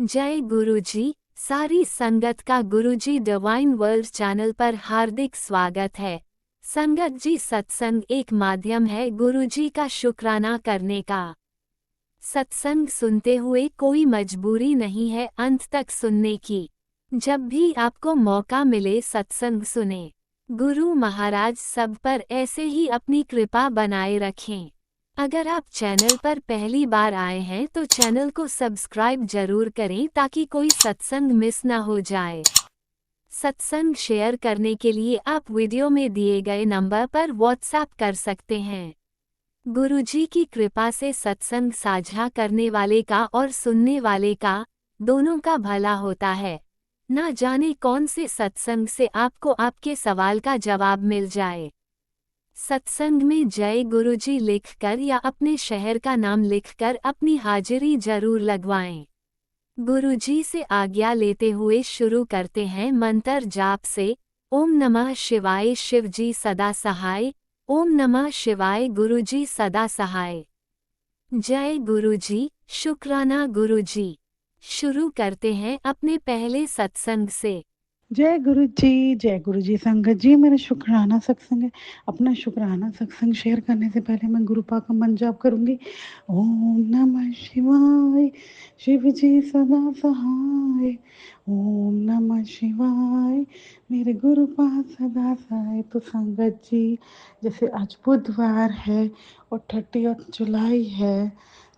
जय गुरुजी। सारी संगत का गुरुजी डिवाइन वर्ल्ड चैनल पर हार्दिक स्वागत है। संगत जी, सत्संग एक माध्यम है गुरुजी का शुक्राना करने का। सत्संग सुनते हुए कोई मजबूरी नहीं है अंत तक सुनने की। जब भी आपको मौका मिले सत्संग सुने। गुरु महाराज सब पर ऐसे ही अपनी कृपा बनाए रखें। अगर आप चैनल पर पहली बार आए हैं तो चैनल को सब्सक्राइब जरूर करें ताकि कोई सत्संग मिस ना हो जाए। सत्संग शेयर करने के लिए आप वीडियो में दिए गए नंबर पर व्हाट्सएप कर सकते हैं। गुरुजी की कृपा से सत्संग साझा करने वाले का और सुनने वाले का, दोनों का भला होता है। ना जाने कौन से सत्संग से आपको आपके सवाल का जवाब मिल जाए। सत्संग में जय गुरुजी लिखकर या अपने शहर का नाम लिखकर अपनी हाजिरी जरूर लगवाएं। गुरुजी से आज्ञा लेते हुए शुरू करते हैं मंत्र जाप से। ओम नमः शिवाय, शिवजी सदा सहाय। ओम नमः शिवाय, गुरुजी सदा सहाय। जय गुरुजी, शुक्राना गुरुजी। शुरू करते हैं अपने पहले सत्संग से। जय गुरु जी संगत जी, मेरा शुक्राना सत्संग है। अपना शुक्राना सत्संग शेयर करने से पहले मैं गुरु पाक का मंत्र जाप करूंगी। ओम नमः शिवाय, शिव जी सदा सहाय। ओम नमः शिवाय, मेरे गुरु पाक सदा सहाय। तो संगत जी, जैसे आज बुधवार है और 30 जुलाई है,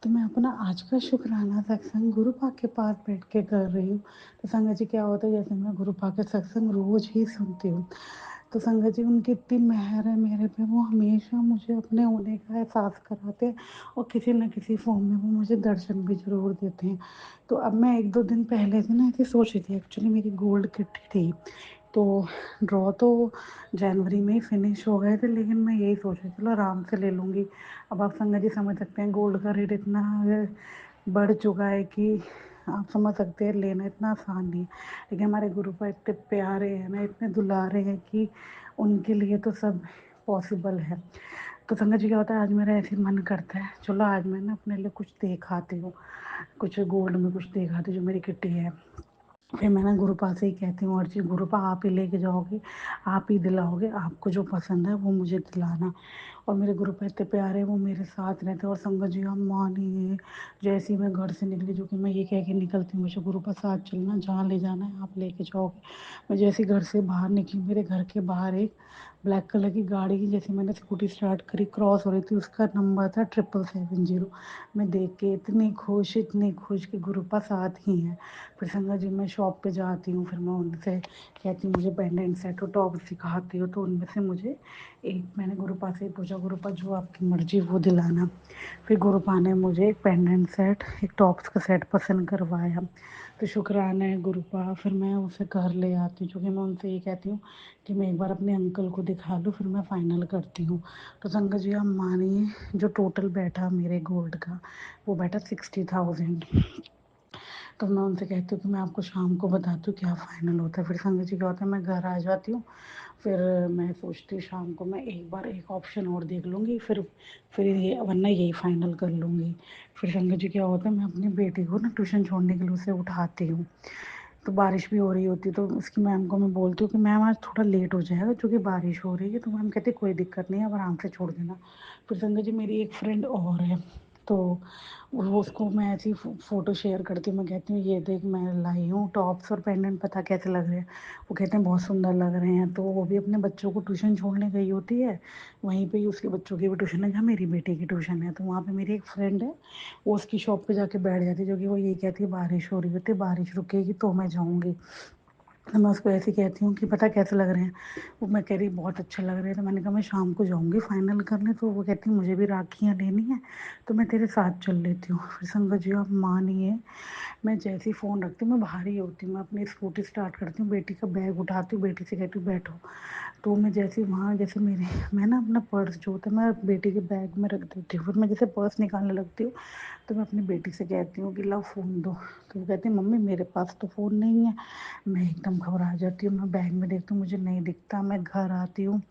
तो मैं अपना आज का शुक्राना सत्संग गुरु पाक के पास बैठ के कर रही हूँ। तो संगत जी, क्या होता है, जैसे मैं गुरु पाक के सत्संग रोज ही सुनती हूँ, तो संगत जी उनकी इतनी मेहर है मेरे पे, वो हमेशा मुझे अपने होने का एहसास कराते हैं और किसी न किसी फॉर्म में वो मुझे दर्शन भी जरूर देते हैं। तो अब मैं 1-2 दिन पहले से ना ऐसे सोच रही थी, एक्चुअली मेरी गोल्ड किट थी, तो ड्रॉ तो जनवरी में ही फिनिश हो गए थे, लेकिन मैं यही सोच रही थी चलो आराम से ले लूँगी। अब आप संगत जी समझ सकते हैं गोल्ड का रेट इतना बढ़ चुका है कि आप समझ सकते हैं लेना इतना आसान नहीं है। लेकिन हमारे गुरु पर इतने प्यारे हैं ना, इतने दुलारे हैं कि उनके लिए तो सब पॉसिबल है। तो संगत जी क्या होता है, आज मेरा ऐसे मन करता है चलो आज मैं ना अपने लिए कुछ देख आती हूँ, कुछ गोल्ड में कुछ देख आती हूँ जो मेरी किट्टी है। फिर मैं ना गुरुपा से ही कहती हूँ, और जी गुरुपा आप ही लेके जाओगे, आप ही दिलाओगे, आपको जो पसंद है वो मुझे दिलाना। और मेरे गुरुपा इतने प्यारे हैं, वो मेरे साथ रहते हैं। और संगत जी हम मानिए, जैसे ही मैं घर से निकली, जो कि मैं ये कह के निकलती हूँ मुझे गुरुपा साथ चलना, जहाँ ले जाना है आप लेके जाओगे। मैं जैसे ही घर से बाहर निकली, मेरे घर के बाहर एक ब्लैक कलर की गाड़ी की, जैसे मैंने स्कूटी स्टार्ट करी, क्रॉस हो रही थी, उसका नंबर था 777 0। मैं देख के इतनी खुश कि गुरुपा साथ ही हैं। फिर संगत जी मैं शॉप पे जाती हूँ, फिर मैं उनसे कहती हूँ मुझे पेंडेंट सेट और टॉप सिखाती हो, तो उनमें से मुझे एक, मैंने गुरुपा से ही पूछा गुरुपा जो आपकी मर्जी वो दिलाना। फिर गुरुपा ने मुझे एक पेंडेंट सेट, एक टॉप्स का सेट पसंद करवाया। तो शुक्राना है गुरुपा। फिर मैं उसे घर ले आती हूँ, क्योंकि मैं उनसे ये कहती हूँ कि मैं एक बार अपने अंकल को दिखा लूँ फिर मैं फ़ाइनल करती हूँ। तो संगत जी आप मानिए, जो टोटल बैठा मेरे गोल्ड का वो बैठा 60,000। तो मैं उनसे कहती हूँ कि मैं आपको शाम को बताती हूँ क्या फ़ाइनल होता है। फिर संगत जी क्या होता है, मैं घर आ जाती हूँ, फिर मैं सोचती हूँ शाम को मैं एक बार एक ऑप्शन और देख लूँगी, फिर ये वरना यही फ़ाइनल कर लूँगी। फिर संगत जी क्या होता है, मैं अपनी बेटी को ना ट्यूशन छोड़ने के लिए उसे उठाती हूँ, तो बारिश भी हो रही होती है, तो उसकी मैम को मैं बोलती हूँ कि मैम आज थोड़ा लेट हो जाएगा क्योंकि बारिश हो रही है। तो मैम कहती है कोई दिक्कत नहीं है, आप आराम से छोड़ देना। फिर संगत जी मेरी एक फ्रेंड और है, तो वो, उसको मैं ऐसी फ़ोटो शेयर करती हूँ, मैं कहती हूँ ये देख मैं लाई हूँ टॉप्स और पेंडेंट, पता कैसे लग रहे हैं। वो कहते हैं बहुत सुंदर लग रहे हैं। तो वो भी अपने बच्चों को ट्यूशन छोड़ने गई होती है, वहीं पे ही उसके बच्चों की भी ट्यूशन है जहाँ मेरी बेटी की ट्यूशन है। तो वहाँ पे मेरी एक फ्रेंड है, वो उसकी शॉप पे जाके बैठ जाती है, जो कि वो ये कहती है बारिश हो रही होती है, बारिश रुकेगी तो मैं जाऊँगी। तो मैं उसको ऐसे कहती हूँ कि पता कैसे लग रहे हैं। वो मैं कह रही बहुत अच्छे लग रहे हैं। तो मैंने कहा मैं शाम को जाऊँगी फ़ाइनल करने। तो वो कहती मुझे भी राखियाँ लेनी है, तो मैं तेरे साथ चल लेती हूँ। फिर संगत जी आप मानिए, मैं जैसे ही फ़ोन रखती हूँ मैं बाहर ही होती हूँ, मैं अपनी स्कूटी स्टार्ट करती हूँ, बेटी का बैग उठाती हूँ, बेटी से कहती हूँ बैठो। तो मैं जैसे ही वहाँ, जैसे मेरे, मैं ना अपना पर्स जो होता है मैं बेटी के बैग में रख देती हूँ। फिर मैं जैसे पर्स निकालने लगती हूँ, तो मैं अपनी बेटी से कहती हूँ कि लाओ फ़ोन दो। तो वो कहती है मम्मी मेरे पास तो फ़ोन नहीं है। मैं एकदम एकदम घबरा जाती हूँ, मैं बैग में देखती हूँ मुझे नहीं दिखता, मैं घर आती हूँ,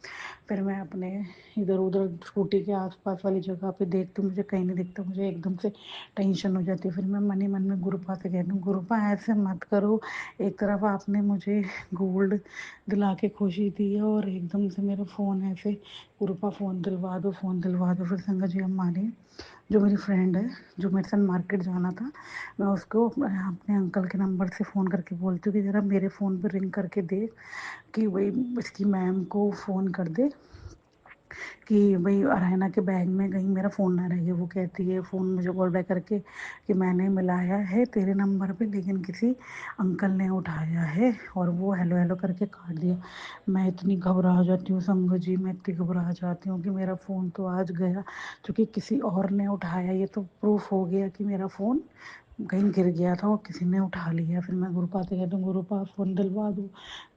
फिर मैं अपने इधर-उधर स्कूटी के आस-पास वाली जगह पे देखती हूँ, मुझे कहीं नहीं दिखता, मुझे एकदम से टेंशन हो जाती है। फिर मैं मन ही मन में गुरुपा से कहती हूँ, गुरुपा ऐसे मत करो, एक तरफ आपने मुझे गोल्ड दिला के खुशी दी है और एकदम से मेरा फ़ोन ऐसे, गुरुपा फ़ोन दिलवा दो, फ़ोन दिलवा दो। फिर संगत जी हम माने, जो मेरी फ्रेंड है, जो मेरे साथ मार्केट जाना था, मैं उसको अपने अंकल के नंबर से फ़ोन करके बोलती हूँ कि ज़रा मेरे फ़ोन पे रिंग करके देख कि वही इसकी मैम को फ़ोन कर दे कि वही अरायना के बैग में कहीं मेरा फ़ोन ना रह गया। वो कहती है फ़ोन मुझे कॉल बैक करके कि मैंने मिलाया है तेरे नंबर पे, लेकिन किसी अंकल ने उठाया है और वो हेलो हेलो करके काट दिया। मैं इतनी घबरा जाती हूँ संगत जी, मैं इतनी घबरा जाती हूँ कि मेरा फ़ोन तो आज गया, क्योंकि किसी और ने उठाया, ये तो प्रूफ हो गया कि मेरा फ़ोन कहीं गिर गया था और किसी ने उठा लिया। फिर मैं गुरुपा से कहती हूँ, गुरुपा फ़ोन दिलवा दो,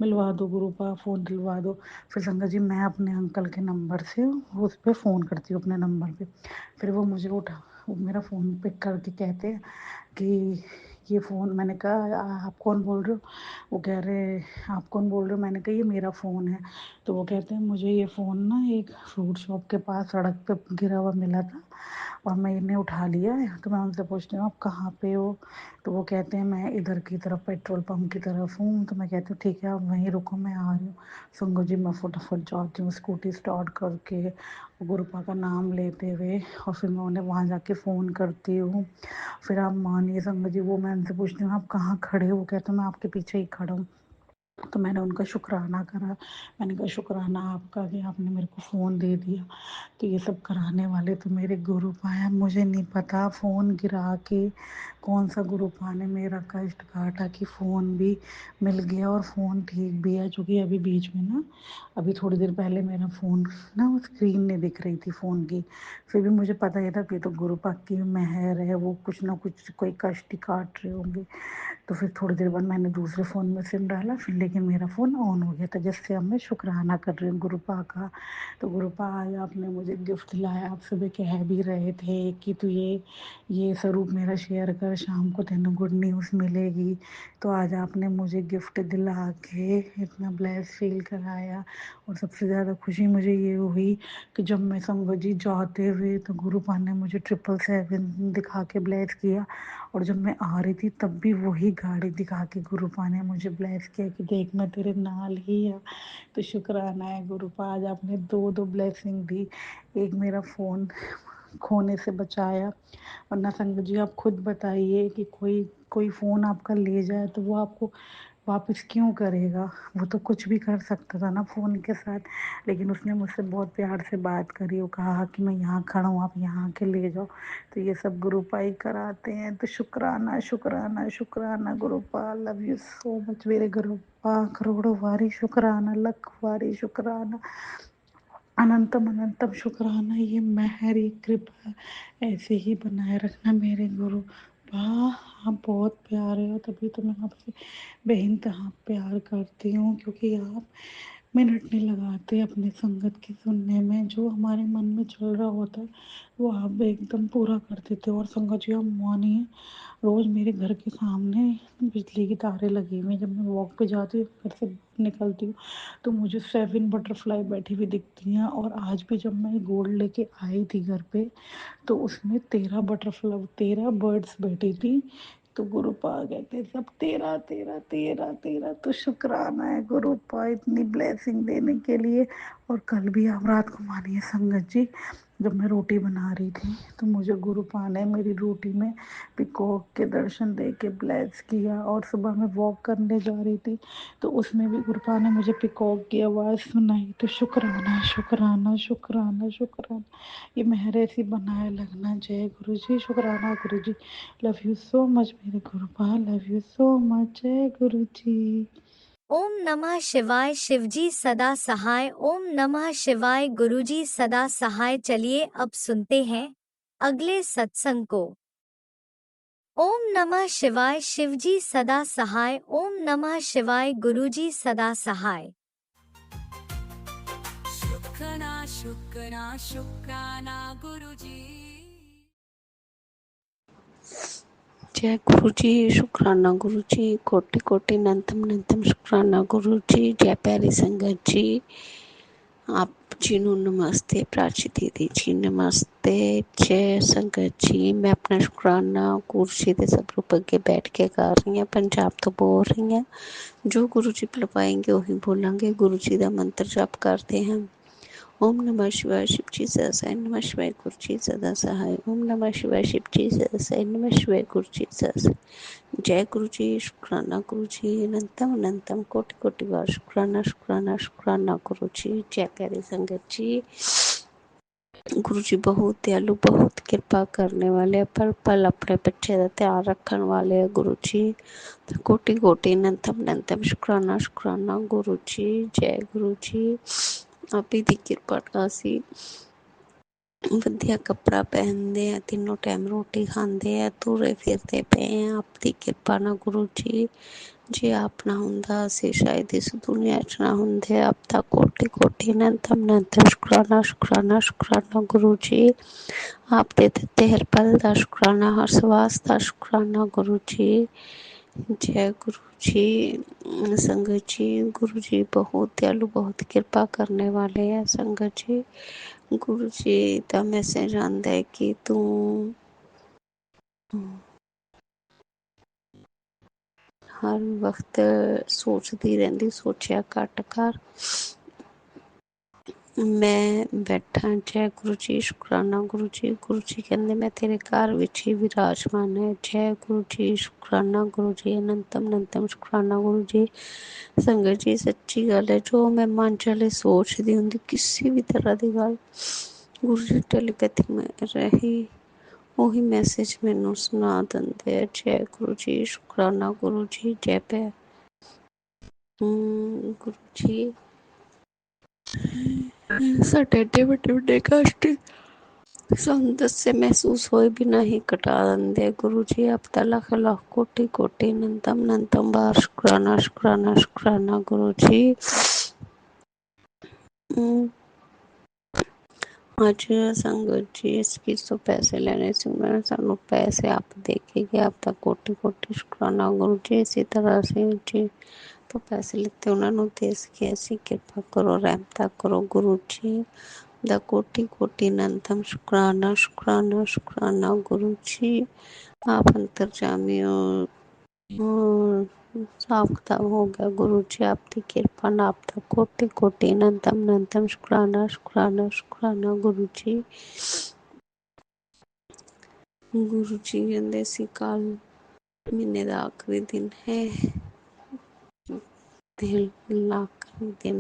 मिलवा दो, गुरुपा फ़ोन दिलवा दो। फिर संगत जी मैं अपने अंकल के नंबर से उस पर फ़ोन करती हूँ अपने नंबर पे। फिर वो मुझे वो मेरा फ़ोन पिक करके कहते हैं कि ये फ़ोन, मैंने कहा आप कौन बोल रहे हो? वो कह रहे आप कौन बोल रहे हो? मैंने कहा ये मेरा फ़ोन है। तो वो कहते हैं मुझे ये फ़ोन ना एक फ्रूट शॉप के पास सड़क पे गिरा हुआ मिला था और मैंने उठा लिया है। तो मैं उनसे पूछती हूँ आप कहाँ पे हो? तो वो कहते हैं मैं इधर की तरफ पेट्रोल पंप की तरफ हूँ। तो मैं कहती हूँ ठीक है आप वहीं रुको, मैं आ रही हूँ। संगो जी मैं फटाफट जाती हूँ स्कूटी स्टार्ट करके, गुरुपा का नाम लेते हुए, और फिर मैं उन्हें वहाँ जाके फ़ोन करती हूँ। फिर आप मानिए संगत जी, वो मैं उनसे पूछती हूँ आप कहाँ खड़े हो? वो कहते हैं मैं आपके पीछे ही खड़ा हूँ। तो मैंने उनका शुक्राना करा, मैंने कहा शुक्राना आपका कि आपने मेरे को फ़ोन दे दिया। तो ये सब कराने वाले तो मेरे गुरुपा हैं, मुझे नहीं पता फ़ोन गिरा के कौन सा गुरुपा ने मेरा कष्ट काटा कि फ़ोन भी मिल गया और फ़ोन ठीक भी है। चूँकि अभी बीच में ना, अभी थोड़ी देर पहले मेरा फ़ोन ना वो स्क्रीन नहीं दिख रही थी फ़ोन की, फिर भी मुझे पता ही था कि तो गुरुपा की मेहर है, वो कुछ ना कुछ कोई कष्ट ही काट रहे होंगे। तो फिर थोड़ी देर बाद मैंने दूसरे फ़ोन में सिम डाला, फिर लेकिन मेरा फ़ोन ऑन हो गया था, जिससे अब मैं शुक्राना कर रही हूँ गुरुपा का। तो गुरुपा आज आपने मुझे गिफ्ट लाया, आप सुबह कह भी रहे थे कि तू ये स्वरूप मेरा शेयर कर, शाम को तेनू गुड न्यूज़ मिलेगी। तो आज आपने मुझे गिफ्ट दिला के इतना ब्लेस फील कराया। और सबसे ज़्यादा खुशी मुझे ये हुई कि जब मैं संगत जी जाते हुए तो गुरुपा ने मुझे 777 दिखा के ब्लेस किया, और जब मैं आ रही थी तब भी वही गाड़ी दिखा के गुरुपा ने मुझे ब्लेस किया कि देख मैं तेरे नाल ही है। तो शुक्राना है गुरुपा, आज आपने दो दो ब्लेसिंग दी, एक मेरा फ़ोन खोने से बचाया, वरना संगत जी आप खुद बताइए कि कोई कोई फ़ोन आपका ले जाए तो वो आपको वापस क्यों करेगा? वो तो कुछ भी कर सकता था ना फ़ोन के साथ, लेकिन उसने मुझसे बहुत प्यार से बात करी, वो कहा कि मैं यहाँ खड़ा हूँ, आप यहाँ आके ले जाओ। तो ये सब गुरुपा ही कराते हैं। तो शुक्राना शुक्राना शुक्राना गुरुपा, लव यू सो मच मेरे गुरुपा, करोड़ों वारी शुक्राना, लख वारी शुक्राना, अनंतम अनंतम शुक्राना। ये मेहर, ये कृपा ऐसे ही बनाए रखना मेरे गुरु। वाह आप बहुत प्यारे हो, तभी तो मैं आपसे बेइंतहा प्यार करती हूँ, क्योंकि आप मिनट नहीं लगाते अपने संगत की सुनने में, जो हमारे मन में चल रहा होता है वो आप एकदम पूरा कर देते हो। और संगत जी आप मानिए, रोज़ मेरे घर के सामने बिजली की तारें लगी हुई हैं, जब मैं वॉक पे जाती हूँ घर से बाहर निकलती हूँ तो मुझे 7 बटरफ्लाई बैठी हुई दिखती हैं। और आज भी जब मैं गोल्ड लेके आई थी घर पे, तो उसमें 13 बर्ड्स बैठी थी। तो गुरुपा कहते सब तेरा तेरा तेरा तेरा। तो शुक्राना है गुरुपा इतनी ब्लेसिंग देने के लिए। और कल भी आप रात को मानिए संगत जी, जब मैं रोटी बना रही थी तो मुझे गुरुपा ने मेरी रोटी में पिकॉक के दर्शन दे के ब्लेस किया। और सुबह मैं वॉक करने जा रही थी तो उसमें भी गुरुपा ने मुझे पिकॉक की आवाज़ सुनाई। तो शुक्राना शुक्राना शुक्राना शुक्राना, ये मेहर ऐसी बनाए लगना। जय गुरु जी, शुक्राना गुरु जी, लव यू सो मच मेरे गुरुपा, लव यू सो मच, जय गुरु जी। ओम नमः शिवाय। शिवजी सदा सहाय। ओम नमः शिवाय। गुरुजी सदा सहाय। चलिए अब सुनते हैं अगले सत्संग को। ओम नमः शिवाय। शिवजी सदा सहाय। ओम नमः शिवाय। गुरुजी सदा सहाय। शुक्राना शुक्राना शुक्राना गुरुजी। जय गुरु जी, शुक्राना गुरु जी, कोटि कोटि नंतम नंतम शुक्राना गुरु जी। जय प्यारी संगत जी, आप जी ਨੂੰ नमस्ते, प्राची दीदी जी नमस्ते। जय संगत जी, मैं अपना शुक्राना गुरु जी ਦੇ ਸਤਿਗੁਰੂ ਅੱਗੇ ਬੈਠ ਕੇ ਕਰ ਰਹੀ ਹਾਂ, ਪੰਜਾਬ ਤੋਂ ਬੋਲ ਰਹੀ ਹਾਂ। ਜੋ ਗੁਰੂ ਜੀ ਬੁਲਵਾएंगे ਉਹੀ ਬੋਲਾਂਗੇ। ਗੁਰੂ ਜੀ ਦਾ ਮੰਤਰ ਜਪ ਕਰਦੇ ਹਾਂ। ओम नमः शिवाय शिव जी सहसाय नमः शिवाय गुरु जी सदा सहाय। ओम नमः शिवाय शिव जी सहसाय नमः शिवाय गुरु जी सहसाय। जय गुरु जी, शुक्राना गुरु जी, अनंतम अनंतम कोटि कोटि बार शुक्राना शुक्राना शुक्राना गुरु जी। जय प्यारी संगत जी, गुरु जी बहुत दयालु, बहुत किरपा करने वाले, पल पल अपने बच्चे का ध्यान रखने वाले है गुरु जी। तो कोटि कोटि अनंतम अनंतम शुक्राना शुक्राना गुरु जी। जय गुरु जी, आप ही दी किरपा ਨਾਲ ਅਸੀਂ ਵਧੀਆ ਕੱਪੜਾ ਪਹਿਨਦੇ ਆ, ਤਿੰਨੋਂ ਟਾਈਮ ਰੋਟੀ ਖਾਂਦੇ ਆ, ਤੁਰੇ ਫਿਰਦੇ ਪਏ ਆ ਆਪ ਦੀ ਕਿਰਪਾ ਨਾਲ ਗੁਰੂ ਜੀ। ਜੇ ਆਪ ਨਾ ਹੁੰਦਾ ਅਸੀਂ ਸ਼ਾਇਦ ਇਸ ਦੁਨੀਆ 'ਚ ਨਾ ਹੁੰਦੇ। ਆਪ ਦਾ ਕੋਟि कोटि अनंतम अनंतम शुक्राना शुक्राना शुक्राना गुरु जी। आप दे ਦਿੱਤੇ हर पल ਦਾ शुक्राना, हर सवास ਦਾ शुक्राना गुरु जी। जय गुरु जी। संगत जी, गुरु जी बहुत दयालु, बहुत कृपा करने वाले हैं संगत जी। गुरु जी का मैसेज आंदा है कि तू हर वक्त सोचती रहती, सोचिया घट कर। मैं बैठा। जय गुरु जी, शुक्राना गुरु जी। गुरु जी कहते मैं तेरे घर विच ही विराजमान है। जय गुरु जी, शुक्राना गुरु जी, अनंतम अनंतम शुक्राना गुरु जी। संगत जी सच्ची गल है, जो मैं मन च हले सोचती होंगी किसी भी तरह की गल, गुरु जी टेलीपैथी में रही ਉਹੀ मैसेज मैनू सुना देंदे है। जय गुरु जी, शुक्राना गुरु जी। जय पै गुरु जी, ਸਾਡੇ ਏਡੇ ਵੱਡੇ ਵੱਡੇ ਕਸ਼ਟ ਸਾਨੂੰ ਦੱਸੇ ਮਹਿਸੂਸ ਹੋਏ ਬਿਨਾਂ ਹੀ ਕਟਾ ਦਿੰਦੇ ਗੁਰੂ ਜੀ। ਆਪ ਦਾ ਲੱਖ ਲੱਖ ਕੋटि कोटि अनंतम अनंतम बार शुक्राना शुक्राना शुक्राना गुरु जी। ਅੱਜ ਸੰਗਤ ਜੀ ਇਸ ਕਿਸ ਤੋਂ ਪੈਸੇ ਲੈਣੇ ਸੀ, ਮੈਂ ਸਾਨੂੰ ਪੈਸੇ ਆਪ ਦੇ के गया। आपका कोटि कोटि शुक्राना गुरु जी। इसी तरह से जी तो पैसे लिते उन्होंने दे सके, ऐसी कृपा करो, रहमता करो गुरु जी। दा कोटि कोटि अनंतम शुक्राना शुक्राना शुक्राना गुरु जी। आप अंतरजामी हो, हिसाब किताब हो गया गुरु जी आपकी कृपा ना। आपका कोटि कोटि अनंतम अनंतम शुक्राना शुक्राना शुक्राना गुरु जी। गुरु जी कहते सी कल महीने का आखिरी दिन है, आखिरी दिन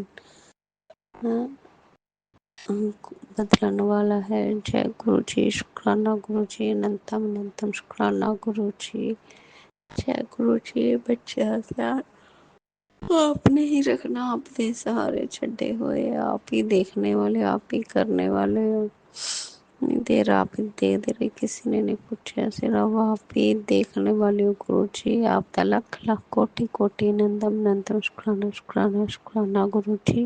बदलने वाला है। जय गुरु जी, शुक्राना गुरु जी, अनंतम अनंतम शुक्राना गुरु जी। जय गुरु जी। बच्चे आपने ही रखना, आप दे सहारे छड़े हुए, आप ही देखने वाले, आप ही करने वाले हो। देर आप ही दे दे रहे, किसी ने नहीं पूछा, सिर्फ आप ही देखने वाले हो गुरु जी। आपका लख लख कोटि कोटि अनंतम अनंतम शुक्राना शुक्राना शुक्राना गुरु जी।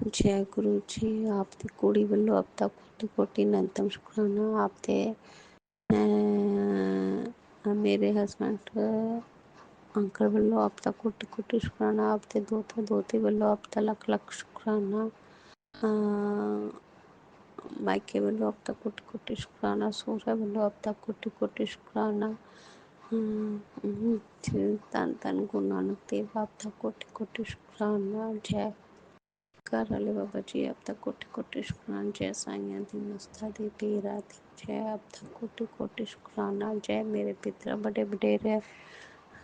जय गुरु जी। आपकी कुड़ी वालों अब तक कोटि कोटि अनंतम शुक्राना। आपके मेरे हस्बैंड अंकल वालों अब तक कोटि कोटि शुक्राना। आपके दोते दोती वालों अब तक लख लख शुक्राना। मायके वालों अब तक कोटि कोटि शुक्राना। सोहरा वालों अब तक कोटि कोटि शुक्राना। धन धन गुरु नानक देव आप तक कोटि कोटि शुक्राना। जय घर वाले बाबा जी आप तक कोटि कोटि शुक्राना। जय साइयां दी मस्ता दी पीरा दी जय आप तक कोटि कोटि शुक्राना। जय मेरे पितरा बड़े बडेरे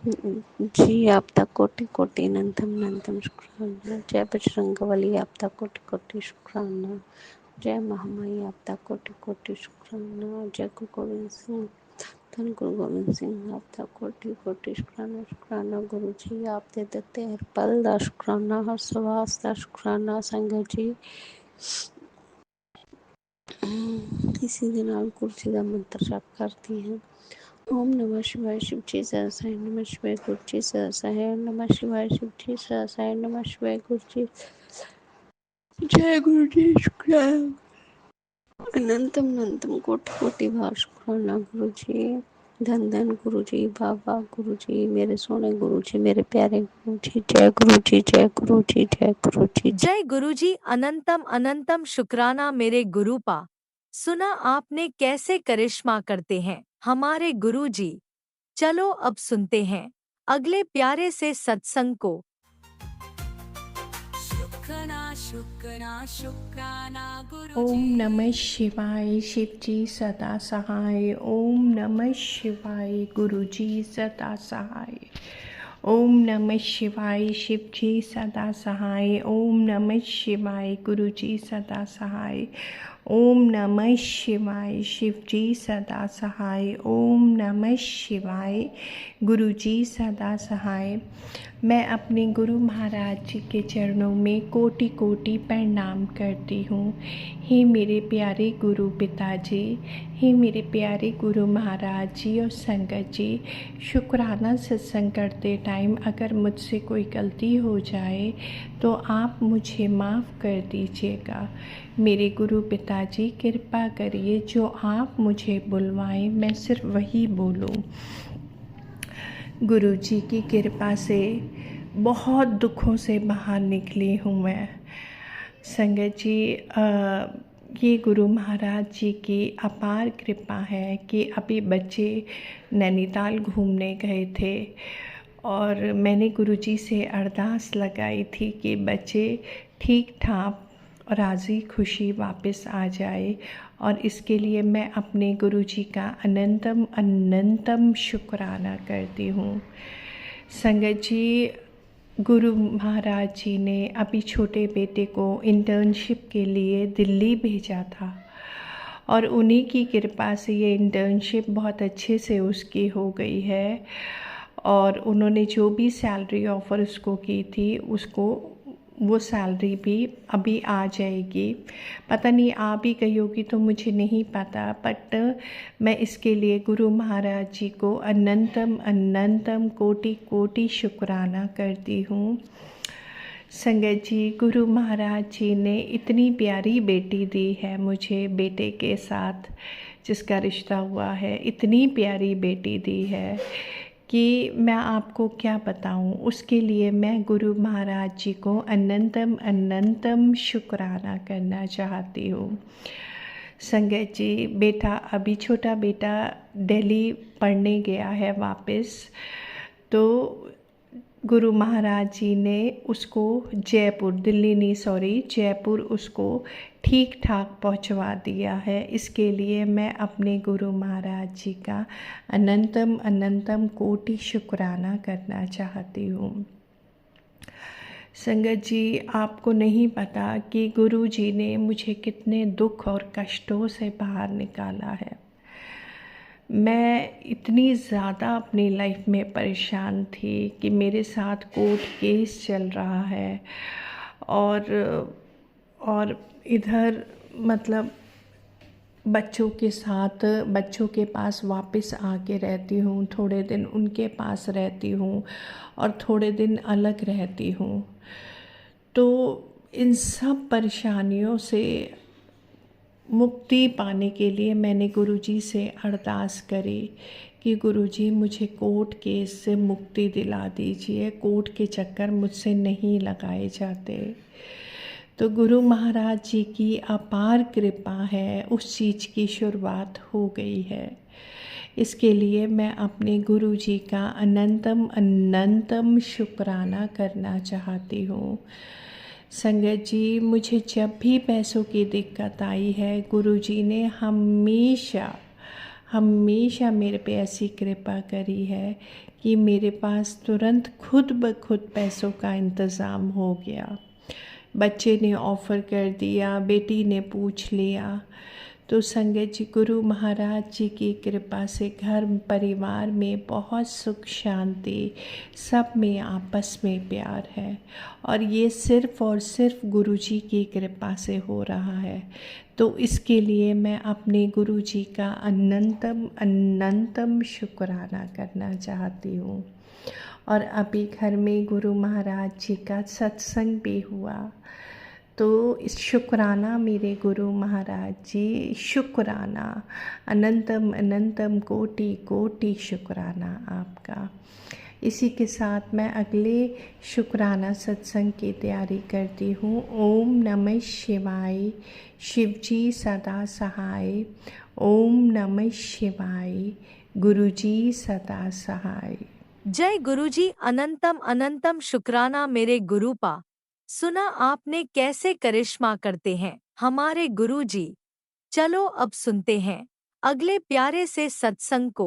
जी आप तक कोटि कोटि अनंतम अनंतम शुक्राना। जय बजरंगबली आप तक कोटि कोटि शुक्राना। जय महामाई आप तक कोटि कोटि शुक्राना। जय गुरु गोविंद सिंह धन गुरु गोविंद सिंह आप तक कोटि कोटि शुक्राना शुक्राना गुरु जी। आप दे ਦਿੱਤੇ हर पल ਦਾ शुक्राना, हर सवास ਦਾ शुक्राना संगत जी। इसी ਦੇ ਨਾਲ ਗੁਰੂ ਜੀ ਦਾ ਮੰਤਰ ਜਪ ਕਰਦੀ ਹਾਂ। ओम नमः शिवाय शिव जी सहसाय नमः शिवाय गुरु जी सहसाय नमः शिवाय शिव जी सहसाय नमः शिवाय गुरु जी। जय गुरु जी शुक्राना। अनंतम अनंतम कोटि कोटि बार शुक्राना गुरु जी। धन धन गुरु जी, बाबा गुरु जी, मेरे सोने गुरु जी, मेरे प्यारे गुरु जी। जय गुरु जी, जय गुरु जी, जय गुरु जी। जय गुरुजी। अनंतम अनंतम शुक्राना मेरे गुरुपा। सुना आपने कैसे करिश्मा करते हैं हमारे गुरुजी। चलो अब सुनते हैं अगले प्यारे से सत्संग को। शुक्राना शुक्राना शुक्राना गुरु ओम जी। नमः शिवाय शिव जी सदा सहाय। ओम नमः शिवाय गुरु जी सदा सहाय। ओम नमः शिवाय शिव जी सदा सहाय। ओम नमः शिवाय गुरु जी सदा सहाय। ओम नमः शिवाय शिव जी सदा सहाय। ओम नमः शिवाय गुरु जी सदा सहाय। मैं अपने गुरु महाराज जी के चरणों में कोटि कोटि प्रणाम करती हूँ। हे मेरे प्यारे गुरु पिताजी, हे मेरे प्यारे गुरु महाराज जी और संगत जी, शुक्राना सत्संग करते टाइम अगर मुझसे कोई गलती हो जाए तो आप मुझे माफ़ कर दीजिएगा। मेरे गुरु पिताजी कृपा करिए, जो आप मुझे बुलवाएं मैं सिर्फ वही बोलूं। गुरु जी की कृपा से बहुत दुखों से बाहर निकली हूँ मैं। संगत जी, ये गुरु महाराज जी की अपार कृपा है कि अभी बच्चे नैनीताल घूमने गए थे और मैंने गुरु जी से अरदास लगाई थी कि बच्चे ठीक ठाक राज़ी खुशी वापस आ जाए, और इसके लिए मैं अपने गुरु जी का अनंतम अनंतम शुक्राना करती हूँ। संगत जी, गुरु महाराज जी ने अभी छोटे बेटे को इंटर्नशिप के लिए दिल्ली भेजा था और उन्हीं की कृपा से ये इंटर्नशिप बहुत अच्छे से उसकी हो गई है और उन्होंने जो भी सैलरी ऑफ़र उसको की थी उसको वो सैलरी भी अभी आ जाएगी। पता नहीं आ भी गई होगी तो मुझे नहीं पता, बट मैं इसके लिए गुरु महाराज जी को अनंतम अनंतम कोटि कोटि शुक्राना करती हूँ। संगत जी, गुरु महाराज जी ने इतनी प्यारी बेटी दी है मुझे, बेटे के साथ जिसका रिश्ता हुआ है, इतनी प्यारी बेटी दी है कि मैं आपको क्या बताऊं। उसके लिए मैं गुरु महाराज जी को अनंतम अनंतम शुक्राना करना चाहती हूँ। संगत जी, बेटा अभी छोटा बेटा दिल्ली पढ़ने गया है वापस, तो गुरु महाराज जी ने उसको जयपुर, दिल्ली नहीं सॉरी जयपुर उसको ठीक ठाक पहुंचवा दिया है। इसके लिए मैं अपने गुरु महाराज जी का अनंतम अनंतम कोटि शुक्राना करना चाहती हूँ। संगत जी, आपको नहीं पता कि गुरु जी ने मुझे कितने दुख और कष्टों से बाहर निकाला है। मैं इतनी ज़्यादा अपनी लाइफ में परेशान थी कि मेरे साथ कोर्ट केस चल रहा है और इधर मतलब बच्चों के साथ, बच्चों के पास वापस आके रहती हूँ, थोड़े दिन उनके पास रहती हूँ और थोड़े दिन अलग रहती हूँ। तो इन सब परेशानियों से मुक्ति पाने के लिए मैंने गुरुजी से अरदास करी कि गुरुजी मुझे कोर्ट केस से मुक्ति दिला दीजिए, कोर्ट के चक्कर मुझसे नहीं लगाए जाते। तो गुरु महाराज जी की अपार कृपा है, उस चीज़ की शुरुआत हो गई है। इसके लिए मैं अपने गुरु जी का अनंतम अनंतम शुक्राना करना चाहती हूँ। संगत जी, मुझे जब भी पैसों की दिक्कत आई है, गुरुजी ने हमेशा हमेशा मेरे पे ऐसी कृपा करी है कि मेरे पास तुरंत खुद ब खुद पैसों का इंतज़ाम हो गया। बच्चे ने ऑफ़र कर दिया, बेटी ने पूछ लिया। तो संगत जी, गुरु महाराज जी की कृपा से घर परिवार में बहुत सुख शांति, सब में आपस में प्यार है और ये सिर्फ़ और सिर्फ गुरु जी की कृपा से हो रहा है। तो इसके लिए मैं अपने गुरु जी का अनंतम अनंतम शुक्राना करना चाहती हूँ। और अभी घर में गुरु महाराज जी का सत्संग भी हुआ, तो इस शुक्राना मेरे गुरु महाराज जी, शुक्राना, अनंतम अनंतम कोटि कोटि शुक्राना आपका। इसी के साथ मैं अगले शुक्राना सत्संग की तैयारी करती हूँ। ओम नमः शिवाय, शिवजी सदा सहाय। ओम नमः शिवाय, गुरुजी सदा सहाय। जय गुरुजी, अनंतम अनंतम शुक्राना मेरे गुरुपा। सुना आपने कैसे करिश्मा करते हैं हमारे गुरुजी। चलो अब सुनते हैं अगले प्यारे से सत्संग को।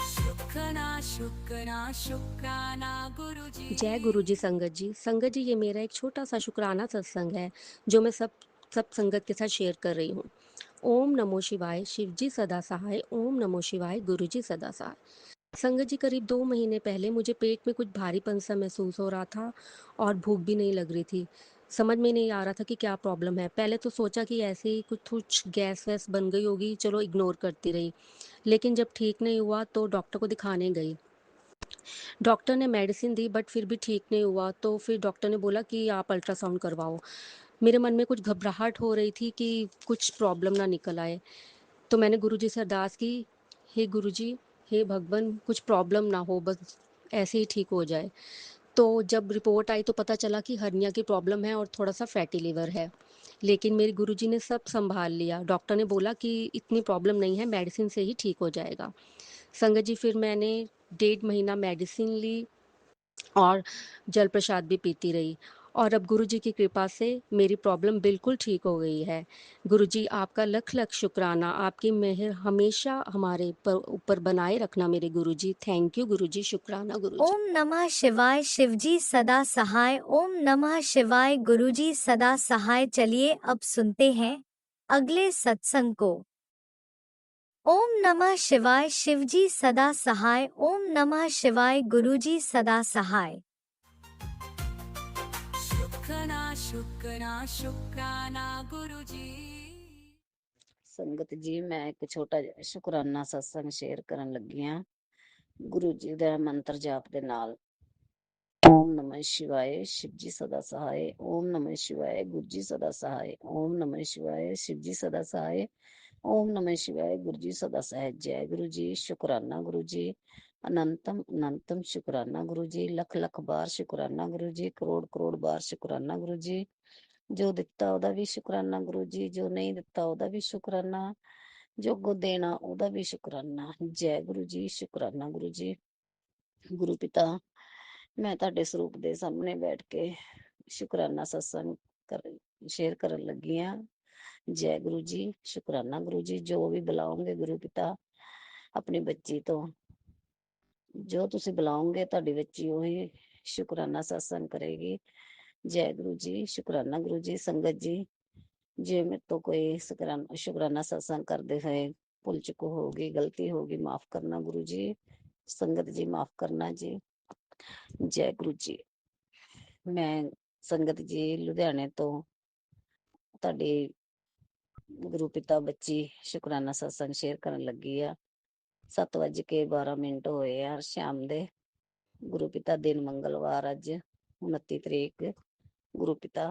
शुक्राना शुक्राना शुक्राना गुरुजी। जय गुरु जी संगत जी। संगत जी, ये मेरा एक छोटा सा शुक्राना सत्संग है जो मैं सब संगत के साथ शेयर कर रही हूँ। ओम नमो शिवाय, शिव जी सदा सहाय। ओम नमो शिवाय, गुरु जी सदा सहाय। संगत जी, करीब 2 महीने पहले मुझे पेट में कुछ भारीपन सा महसूस हो रहा था और भूख भी नहीं लग रही थी। समझ में नहीं आ रहा था कि क्या प्रॉब्लम है। पहले तो सोचा कि ऐसे ही कुछ गैस वैस बन गई होगी, चलो इग्नोर करती रही। लेकिन जब ठीक नहीं हुआ तो डॉक्टर को दिखाने गई। डॉक्टर ने मेडिसिन दी बट फिर भी ठीक नहीं हुआ, तो फिर डॉक्टर ने बोला कि आप अल्ट्रासाउंड करवाओ। मेरे मन में कुछ घबराहट हो रही थी कि कुछ प्रॉब्लम ना निकल आए। तो मैंने गुरुजी से अरदास की, हे गुरुजी, हे भगवान, कुछ प्रॉब्लम ना हो, बस ऐसे ही ठीक हो जाए। तो जब रिपोर्ट आई तो पता चला कि हर्निया की प्रॉब्लम है और थोड़ा सा फैटी लिवर है। लेकिन मेरे गुरुजी ने सब संभाल लिया। डॉक्टर ने बोला कि इतनी प्रॉब्लम नहीं है, मेडिसिन से ही ठीक हो जाएगा। संगत जी, फिर मैंने 1.5 महीना मेडिसिन ली और जल प्रसाद भी पीती रही, और अब गुरुजी की कृपा से मेरी प्रॉब्लम बिल्कुल ठीक हो गई है। गुरुजी, आपका लख लख शुक्राना। आपकी मेहर हमेशा हमारे ऊपर बनाए रखना मेरे गुरुजी। थैंक यू गुरुजी, शुक्राना गुरुजी। ओम नमः शिवाय, शिवजी सदा सहाय। ओम नमः शिवाय, गुरुजी सदा सहाय। चलिए अब सुनते हैं अगले सत्संग को। ओम नमः शिवाय, शिवजी सदा सहाय। ओम नमः शिवाय, गुरुजी सदा सहाय। शुक्राना शुक्राना शुक्राना गुरुजी। ਸੰਗਤ ਜੀ, ਮੈਂ ਇੱਕ ਛੋਟਾ ਜਿਹਾ ਸ਼ੁਕਰਾਨਾ ਸਤਸੰਗ ਸ਼ੇਅਰ ਕਰਨ ਲੱਗੀ ਹਾਂ ਗੁਰੂ ਜੀ ਦਾ ਮੰਤਰ ਜਾਪ ਦੇ ਨਾਲ। ਓਮ ਨਮः शिवाय, शिव जी सदा सहाय। ओम नमः शिवाय, गुरु जी सदा सहाय। ओम नमः शिवाय, शिव जी सदा सहाय। ओम नमः शिवाय, गुरु जी सदा सहाय। जय गुरु जी, शुकराना गुरु जी, अनंतम अनंतम शुकराना गुरु जी, लख लख बार शुकराना गुरु जी, करोड़ करोड़ बार शुकराना गुरु जी। जो ਦਿੱਤਾ ਉਹਦਾ ਵੀ ਸ਼ੁਕਰਾਨਾ ਗੁਰੂ ਜੀ, ਜੋ ਨਹੀਂ ਦਿੱਤਾ ਉਹਦਾ ਵੀ ਸ਼ੁਕਰਾਨਾ, ਜੋ ਅੱਗੋਂ ਦੇਣਾ ਉਹਦਾ ਵੀ ਸ਼ੁਕਰਾਨਾ। ਜੈ ਗੁਰੂ ਜੀ, ਸ਼ੁਕਰਾਨਾ ਗੁਰੂ ਜੀ। ਗੁਰੂ ਪਿਤਾ, ਮੈਂ ਤੁਹਾਡੇ ਸਰੂਪ ਦੇ ਸਾਹਮਣੇ ਬੈਠ ਕੇ ਸ਼ੁਕਰਾਨਾ ਸਤਸੰਗ ਸ਼ੇਅਰ ਕਰਨ ਲੱਗੀ ਹਾਂ। ਜੈ ਗੁਰੂ ਜੀ, ਸ਼ੁਕਰਾਨਾ ਗੁਰੂ ਜੀ। ਜੋ ਵੀ ਬੁਲਾਓਗੇ ਗੁਰੂ ਪਿਤਾ ਆਪਣੀ ਬੱਚੀ ਤੋਂ, ਜੋ ਤੁਸੀਂ ਬੁਲਾਓਗੇ ਤੁਹਾਡੀ ਬੱਚੀ ਉਹੀ ਸ਼ੁਕਰਾਨਾ ਸਤਸੰਗ ਕਰੇਗੀ। ਜੈ ਗੁਰੂ ਜੀ, ਸ਼ੁਕਰਾਨਾ ਗੁਰੂ ਜੀ। ਸੰਗਤ ਜੀ, ਜੇ ਮੇਰੇ ਤੋਂ ਕੋਈ ਸ਼ੁਕਰਾਨਾ ਸਤਸੰਗ ਕਰਦੇ ਹੋਏ ਭੁੱਲ ਚੁੱਕ ਹੋਗੀ, ਗਲਤੀ ਹੋਗੀ, ਮਾਫ ਕਰਨਾ ਗੁਰੂ ਜੀ। ਸੰਗਤ ਜੀ, ਮਾਫ ਕਰਨਾ ਜੀ। ਜੈ ਗੁਰੂ ਜੀ। ਮੈਂ ਸੰਗਤ ਜੀ ਲੁਧਿਆਣੇ ਤੋਂ ਤੁਹਾਡੀ ਗੁਰੂ ਪਿਤਾ ਬੱਚੀ ਸ਼ੁਕਰਾਨਾ ਸਤਸੰਗ ਸ਼ੇਅਰ ਕਰਨ ਲੱਗੀ ਆ। 7:12 ਹੋਏ ਆ ਸ਼ਾਮ ਦੇ। ਗੁਰੂ ਪਿਤਾ ਦਿਨ ਮੰਗਲਵਾਰ, ਅੱਜ 29 ਤਰੀਕ। ਗੁਰੂ ਪਿਤਾ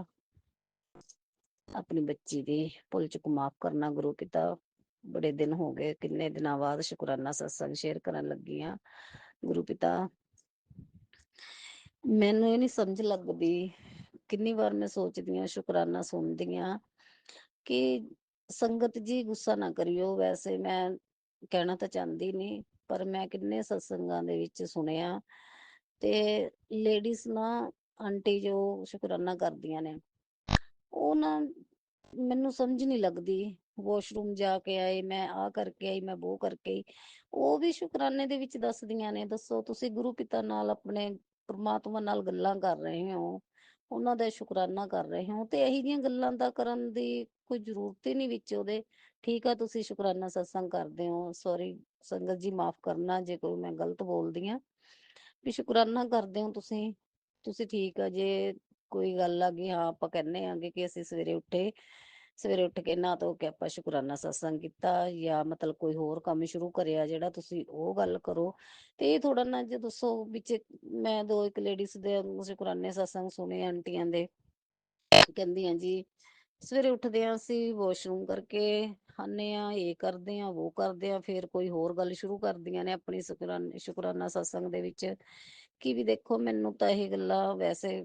ਆਪਣੀ ਬੱਚੀ ਦੀ ਭੁੱਲ ਚੁੱਕ ਮਾਫ ਕਰਨਾ ਗੁਰੂ ਪਿਤਾ। ਬੜੇ ਦਿਨ ਹੋ ਗਏ, ਕਿੰਨੇ ਦਿਨਾਂ ਬਾਅਦ ਸ਼ੁਕਰਾਨਾ ਸਤਸੰਗ ਸ਼ੇਅਰ ਕਰਨ ਲੱਗੀ ਆ। ਗੁਰੂ ਪਿਤਾ, ਮੈਨੂੰ ਇਹ ਨੀ ਸਮਝ ਲੱਗਦੀ, ਕਿੰਨੀ ਵਾਰ ਮੈਂ ਸੋਚਦੀ ਆ, ਸ਼ੁਕਰਾਨਾ ਸੁਣਦੀ ਆ ਕਿ ਸੰਗਤ ਜੀ ਗੁੱਸਾ ਨਾ ਕਰਿਓ, ਵੈਸੇ ਮੈਂ ਕਹਿਣਾ ਤਾਂ ਚਾਹੁੰਦੀ ਨਹੀਂ, ਪਰ ਮੈਂ ਕਿੰਨੇ ਸਤਸੰਗਾਂ ਦੇ ਵਿੱਚ ਸੁਣਿਆ ਤੇ ਲੇਡੀਜ਼ ਨਾ, ਆਂਟੀ ਜੋ ਸ਼ੁਕਰਾਨਾ ਕਰਦੀਆਂ ਨੇ, ਉਹ ਨਾ ਮੈਨੂੰ ਸਮਝ ਨਹੀਂ ਲੱਗਦੀ। ਵਾਸ਼ਰੂਮ ਜਾ ਕੇ ਆਏ, ਮੈਂ ਆਹ ਕਰਕੇ ਆਈ, ਮੈਂ ਉਹ ਕਰਕੇ ਆਈ, ਉਹ ਵੀ ਸ਼ੁਕਰਾਨੇ ਦੇ ਵਿੱਚ ਦੱਸਦੀਆਂ ਨੇ। ਦੱਸੋ, ਤੁਸੀਂ ਗੁਰੂ ਪਿਤਾ ਨਾਲ, ਆਪਣੇ ਪ੍ਰਮਾਤਮਾ ਨਾਲ ਗੱਲਾਂ ਕਰ ਰਹੇ ਹੋ, ਉਹਨਾਂ ਦਾ ਸ਼ੁਕਰਾਨਾ ਕਰ ਰਹੇ ਹੋ, ਤੇ ਇਹੀ ਜਿਹੀਆਂ ਗੱਲਾਂ ਦਾ ਕਰਨ ਦੀ ਕੋਈ ਜ਼ਰੂਰਤ ਹੀ ਨਹੀਂ ਵਿੱਚ ਉਹਦੇ। ਠੀਕ ਆ, ਤੁਸੀਂ ਸ਼ੁਕਰਾਨਾ ਸਤਸੰਗ ਕਰਦੇ ਹੋ, ਸੌਰੀ ਸੰਗਤ ਜੀ, ਮਾਫ ਕਰਨਾ ਜੇ ਕੋਈ ਮੈਂ ਗਲਤ ਬੋਲਦੀ ਆ। ਵੀ ਸ਼ੁਕਰਾਨਾ ਕਰਦੇ ਹੋ ਤੁਸੀਂ, ਤੁਸੀਂ ਠੀਕ ਆ। ਜੇ ਕੋਈ ਗੱਲ ਆ ਗਈ, ਹਾਂ ਆਪਾਂ ਕਹਿੰਦੇ ਆਂਗੇ ਕਿ ਅਸੀਂ ਸਵੇਰੇ ਉੱਠ ਕੇ ਨਹਾ ਧੋ ਕੇ ਆਪਾਂ ਸ਼ੁਕਰਾਨਾ ਸਤਸੰਗ ਕੀਤਾ, ਜਾਂ ਮਤਲਬ ਕੋਈ ਹੋਰ ਕੰਮ ਸ਼ੁਰੂ ਕਰਿਆ ਜਿਹੜਾ, ਤੁਸੀਂ ਉਹ ਗੱਲ ਕਰੋ। ਤੇ ਇਹ ਥੋੜਾ ਨਾ, ਜੇ ਦੱਸੋ ਵਿੱਚ ਮੈਂ 2 ਇੱਕ ਲੇਡੀਜ਼ ਦੇ ਸ਼ੁਕਰਾਨੇ ਸਤਸੰਗ ਸੁਣੇ ਆਂਟੀਆਂ ਦੇ, ਕਹਿੰਦੀਆਂ ਜੀ ਸਵੇਰੇ ਉੱਠਦੇ ਹਾਂ ਅਸੀਂ ਵਾਸ਼ਰੂਮ ਕਰਕੇ ਆਉਂਦੇ ਹਾਂ, ਇਹ ਕਰਦੇ ਹਾਂ ਉਹ ਕਰਦੇ ਹਾਂ, ਫਿਰ ਕੋਈ ਹੋਰ ਗੱਲ ਸ਼ੁਰੂ ਕਰਦੀਆਂ ਨੇ ਆਪਣੀ ਸ਼ੁਕਰਾਨਾ ਸਤਸੰਗ ਦੇ ਵਿੱਚ ਕਿ ਵੀ ਦੇਖੋ ਮੈਨੂੰ ਤਾਂ ਇਹ ਗੱਲਾਂ ਵੈਸੇ,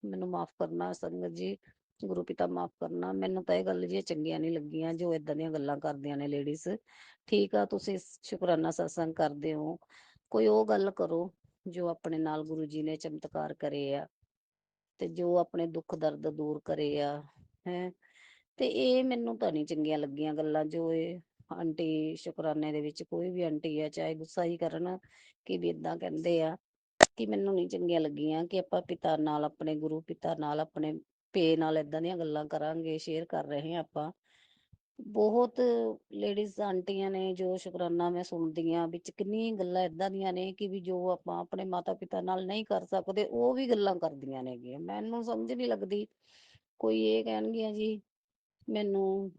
ਮੈਨੂੰ ਮਾਫ ਕਰਨਾ ਸੰਗਤ ਜੀ, ਗੁਰੂ ਪਿਤਾ ਮਾਫ ਕਰਨਾ, ਮੈਨੂੰ ਤਾਂ ਇਹ ਗੱਲ ਜੀ ਚੰਗੀਆਂ ਨਹੀਂ ਲੱਗੀਆਂ ਜੋ ਇਦਾਂ ਦੀਆਂ ਗੱਲਾਂ ਕਰਦੀਆਂ ਨੇ ਲੇਡੀਜ਼। ਠੀਕ ਆ ਤੁਸੀਂ ਸ਼ੁਕਰਾਨਾ ਸਤਸੰਗ ਕਰਦੇ ਹੋ, ਕੋਈ ਉਹ ਗੱਲ ਕਰੋ ਜੋ ਆਪਣੇ ਨਾਲ ਗੁਰੂ ਜੀ ਨੇ ਚਮਤਕਾਰ ਕਰੇ ਆ ਤੇ ਜੋ ਆਪਣੇ ਦੁੱਖ ਦਰਦ ਦੂਰ ਕਰੇ ਆ ਹੈ। ਤੇ ਇਹ ਮੈਨੂੰ ਤਾਂ ਨਹੀਂ ਚੰਗੀਆਂ ਲੱਗੀਆਂ ਗੱਲਾਂ ਜੋ ਇਹ ਆਂਟੀ ਸ਼ੁਕਰਾਨੇ ਦੇ ਵਿੱਚ ਕੋਈ ਵੀ ਆਂਟੀ ਆ ਚਾਹੇ ਗੁੱਸਾ ਹੀ ਕਰਨ ਕਿ ਵੀ ਇਦਾਂ ਕਹਿੰਦੇ ਆ, ਕਿ ਮੈਨੂੰ ਨਹੀਂ ਚੰਗੀਆਂ ਲੱਗੀਆਂ ਕਿ ਆਪਾਂ ਪਿਤਾ ਨਾਲ, ਆਪਣੇ ਗੁਰੂ ਪਿਤਾ ਨਾਲ, ਆਪਣੇ ਪੇ ਨਾਲ ਇਦਾਂ ਦੀਆਂ ਗੱਲਾਂ ਕਰਾਂਗੇ, ਸ਼ੇਅਰ ਕਰ ਰਹੇ ਹਾਂ ਆਪਾਂ। ਬਹੁਤ ਲੇਡੀਜ਼ ਆਂਟੀਆਂ ਨੇ ਜੋ ਸ਼ੁਕਰਾਨਾ ਮੈਂ ਸੁਣਦੀ ਆ ਵਿੱਚ ਕਿੰਨੀਆਂ ਗੱਲਾਂ ਇਦਾਂ ਦੀਆਂ ਨੇ ਕਿ ਵੀ ਜੋ ਆਪਾਂ ਆਪਣੇ ਮਾਤਾ ਪਿਤਾ ਨਾਲ ਨਹੀਂ ਕਰ ਸਕਦੇ ਉਹ ਵੀ ਗੱਲਾਂ ਕਰਦੀਆਂ ਨੇਗੀਆਂ, ਮੈਨੂੰ ਸਮਝ ਨਹੀਂ ਲੱਗਦੀ। ਕੋਈ ਇਹ ਕਹਿਣਗੀਆਂ ਜੀ ਮੈਨੂੰ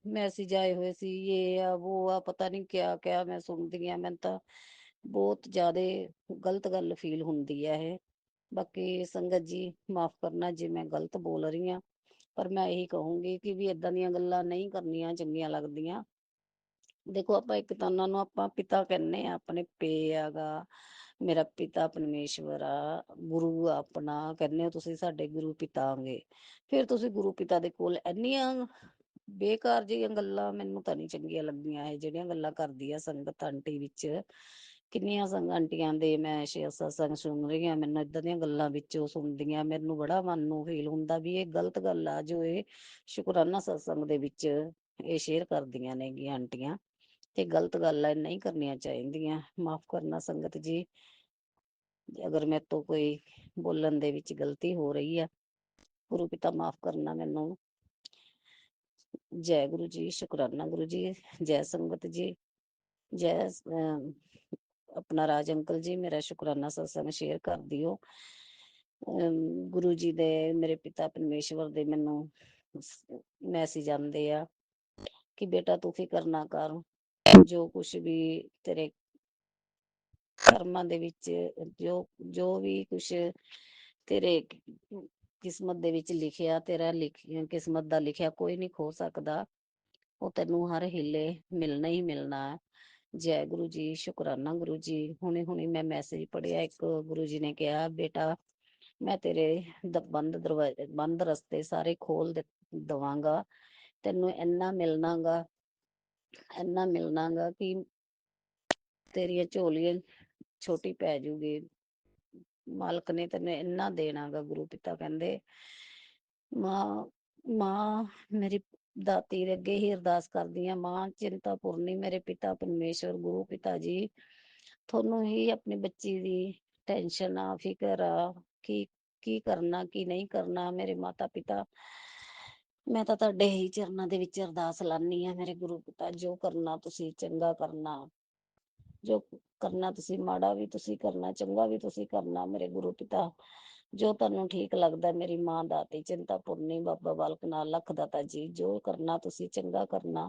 ਮੈਸੇਜ ਆਏ ਹੋਏ ਸੀ, ਇਹ ਆ ਉਹ ਆ, ਪਤਾ ਨਹੀਂ ਕਿਆ ਕਿਆ ਮੈਂ ਸੁਣਦੀ ਆ, ਮੈਨੂੰ ਤਾਂ ਬਹੁਤ ਜ਼ਿਆਦਾ ਗਲਤ ਗੱਲ ਫੀਲ ਹੁੰਦੀ ਹੈ ਇਹ। ਬਾਕੀ ਸੰਗਤ ਜੀ ਮਾਫ ਕਰਨਾ ਜੇ ਮੈਂ ਗਲਤ ਬੋਲ ਰਹੀ ਹਾਂ, ਪਰ ਮੈਂ ਇਹੀ ਕਹੂੰਗੀ ਕਿ ਵੀ ਇਦਾਂ ਦੀਆਂ ਗੱਲਾਂ ਨਹੀਂ ਕਰਨੀਆਂ ਚੰਗੀਆਂ ਲੱਗਦੀਆਂ। ਦੇਖੋ ਆਪਾਂ ਇੱਕ ਤਾਂ ਉਹਨਾਂ ਨੂੰ ਆਪਾਂ ਪਿਤਾ ਕਹਿੰਦੇ ਆ, ਆਪਣੇ ਪੇ ਹੈਗਾ, ਮੇਰਾ ਪਿਤਾ ਪਰਮੇਸ਼ਵਰ ਆ, ਗੁਰੂ ਆ ਆਪਣਾ, ਕਹਿੰਦੇ ਹੋ ਤੁਸੀਂ ਸਾਡੇ ਗੁਰੂ ਪਿਤਾ ਆਂਗੇ, ਫਿਰ ਤੁਸੀਂ ਗੁਰੂ ਪਿਤਾ ਦੇ ਕੋਲ ਇੰਨੀਆਂ ਬੇਕਾਰ ਜਿਹੀਆਂ ਗੱਲਾਂ ਮੈਨੂੰ ਤਾਂ ਨਹੀਂ ਚੰਗੀਆਂ ਲੱਗਦੀਆਂ ਇਹ ਜਿਹੜੀਆਂ ਗੱਲਾਂ ਕਰਦੀ ਆ ਸੰਗਤ ਆਂਟੀ ਵਿੱਚ। ਕਿੰਨੀਆਂ ਆਂਟੀਆਂ ਦੇ ਮੈਂ ਸਤਸੰਗ ਸੁਣ ਰਹੀ ਹਾਂ, ਮੈਨੂੰ ਇਦਾਂ ਦੀਆਂ ਗੱਲਾਂ ਵਿੱਚੋਂ ਸੁਣਦੀਆਂ ਮੈਨੂੰ ਬੜਾ ਮਨ ਨੂੰ ਫੀਲ ਹੁੰਦਾ ਵੀ ਇਹ ਗਲਤ ਗੱਲ ਆ ਜੋ ਇਹ ਸ਼ੁਕਰਾਨਾ ਸਤਸੰਗ ਦੇ ਵਿੱਚ ਇਹ ਸ਼ੇਅਰ ਕਰਦੀਆਂ ਨੇਗੀਆਂ ਆਂਟੀਆਂ, ਤੇ ਗਲਤ ਗੱਲ ਹੈ, ਨਹੀਂ ਕਰਨੀਆਂ ਚਾਹੀਦੀਆਂ। ਮਾਫ ਕਰਨਾ ਸੰਗਤ ਜੀ ਅਗਰ ਮੇਰੇ ਤੋਂ ਕੋਈ ਬੋਲਣ ਦੇ ਵਿੱਚ ਗਲਤੀ ਹੋ ਰਹੀ ਆ, ਗੁਰੂ ਪਿਤਾ ਮਾਫ ਕਰਨਾ ਮੈਨੂੰ। ਜੈ ਗੁਰੂ ਜੀ, ਸ਼ੁਕਰਾਨਾ ਗੁਰੂ ਜੀ, ਜੈ ਸੰਗਤ ਜੀ, ਜੈ ਆਪਣਾ ਰਾਜ ਅੰਕਲ ਜੀ, ਮੇਰਾ ਸ਼ੁਕਰਾਨਾ ਸਤਸੰਗ ਸ਼ੇਅਰ ਕਰ ਦਿਓ। ਗੁਰੂ ਜੀ ਦੇ, ਮੇਰੇ ਪਿਤਾ ਪਰਮੇਸ਼ਵਰ ਦੇ ਮੈਨੂੰ ਮੈਸੇਜ ਆਉਂਦੇ ਆ ਕਿ ਬੇਟਾ ਤੂੰ ਫਿਕਰ ਨਾ ਕਰ, ਜੋ ਕੁਛ ਵੀ ਤੇਰੇ ਕਰਮਾਂ ਦੇ ਵਿੱਚ ਜੋ ਵੀ ਕੁਛ ਤੇਰੇ ਕਿਸਮਤ ਦੇ ਵਿੱਚ ਲਿਖਿਆ, ਤੇਰਾ ਕਿਸਮਤ ਦਾ ਲਿਖਿਆ ਕੋਈ ਨਹੀਂ ਖੋ ਸਕਦਾ, ਉਹ ਤੈਨੂੰ ਹਰ ਹੀਲੇ ਮਿਲਣਾ ਹੀ ਮਿਲਣਾ। ਜੈ ਗੁਰੂ ਜੀ, ਸ਼ੁਕਰਾਨਾ ਗੁਰੂ ਜੀ। ਹੁਣੇ ਹੁਣੇ ਮੈਂ ਮੈਸੇਜ ਪੜਿਆ, ਇੱਕ ਗੁਰੂ ਜੀ ਨੇ ਕਿਹਾ ਬੇਟਾ ਮੈਂ ਤੇਰੇ ਬੰਦ ਦਰਵਾਜ਼ੇ, ਬੰਦ ਰਸਤੇ ਸਾਰੇ ਖੋਲ ਦਵਾਂਗਾ, ਤੈਨੂੰ ਇੰਨਾ ਮਿਲਣਾਗਾ, ਇੰਨਾ ਮਿਲਣਾਗਾ ਕਿ ਤੇਰੀਆਂ ਝੋਲੀਆਂ ਛੋਟੀ ਪੈ ਜੂਗੀ, ਮਾਲਕ ਨੇ ਤੈਨੂੰ ਇੰਨਾ ਦੇਣਾਗਾ। ਗੁਰੂ ਪਿਤਾ ਕਹਿੰਦੇ ਮਾਂ ਮੇਰੀ ਦਾਤੀ ਦੇ ਅੱਗੇ ਹੀ ਅਰਦਾਸ ਕਰਦੀ ਆ, ਮਾਂ ਚਿੰਤਾਪੁਰਨੀ, ਮੇਰੇ ਪਿਤਾ ਪਰਮੇਸ਼ਵਰ ਗੁਰੂ ਪਿਤਾ ਜੀ ਤੁਹਾਨੂੰ ਹੀ ਆਪਣੀ ਬੱਚੀ ਦੀ ਟੈਨਸ਼ਨ ਆ, ਫਿਕਰ ਆ, ਕੀ ਕਰਨਾ ਕੀ ਨਹੀਂ ਕਰਨਾ। ਮੇਰੇ ਮਾਤਾ ਪਿਤਾ, ਮੈਂ ਤਾਂ ਤੁਹਾਡੇ ਹੀ ਚਰਨਾਂ ਦੇ ਵਿੱਚ ਅਰਦਾਸ ਲਾਨੀ ਆ ਮੇਰੇ ਗੁਰੂ ਪਿਤਾ, ਜੋ ਕਰਨਾ ਤੁਸੀਂ ਚੰਗਾ ਕਰਨਾ, ਜੋ ਕਰਨਾ ਤੁਸੀਂ ਮਾੜਾ ਵੀ ਤੁਸੀਂ ਕਰਨਾ, ਚੰਗਾ ਵੀ ਤੁਸੀਂ ਕਰਨਾ ਮੇਰੇ ਗੁਰੂ ਪਿਤਾ, ਜੋ ਤੁਹਾਨੂੰ ਠੀਕ ਲੱਗਦਾ। ਮੇਰੀ ਮਾਂ ਦਾਤੀ ਚਿੰਤਾਪੁਰਨੀ, ਬਾਬਾ ਬਾਲਕ ਨਾਥ ਲੱਖ ਦਾਤਾ ਜੀ, ਜੋ ਕਰਨਾ ਤੁਸੀਂ ਚੰਗਾ ਕਰਨਾ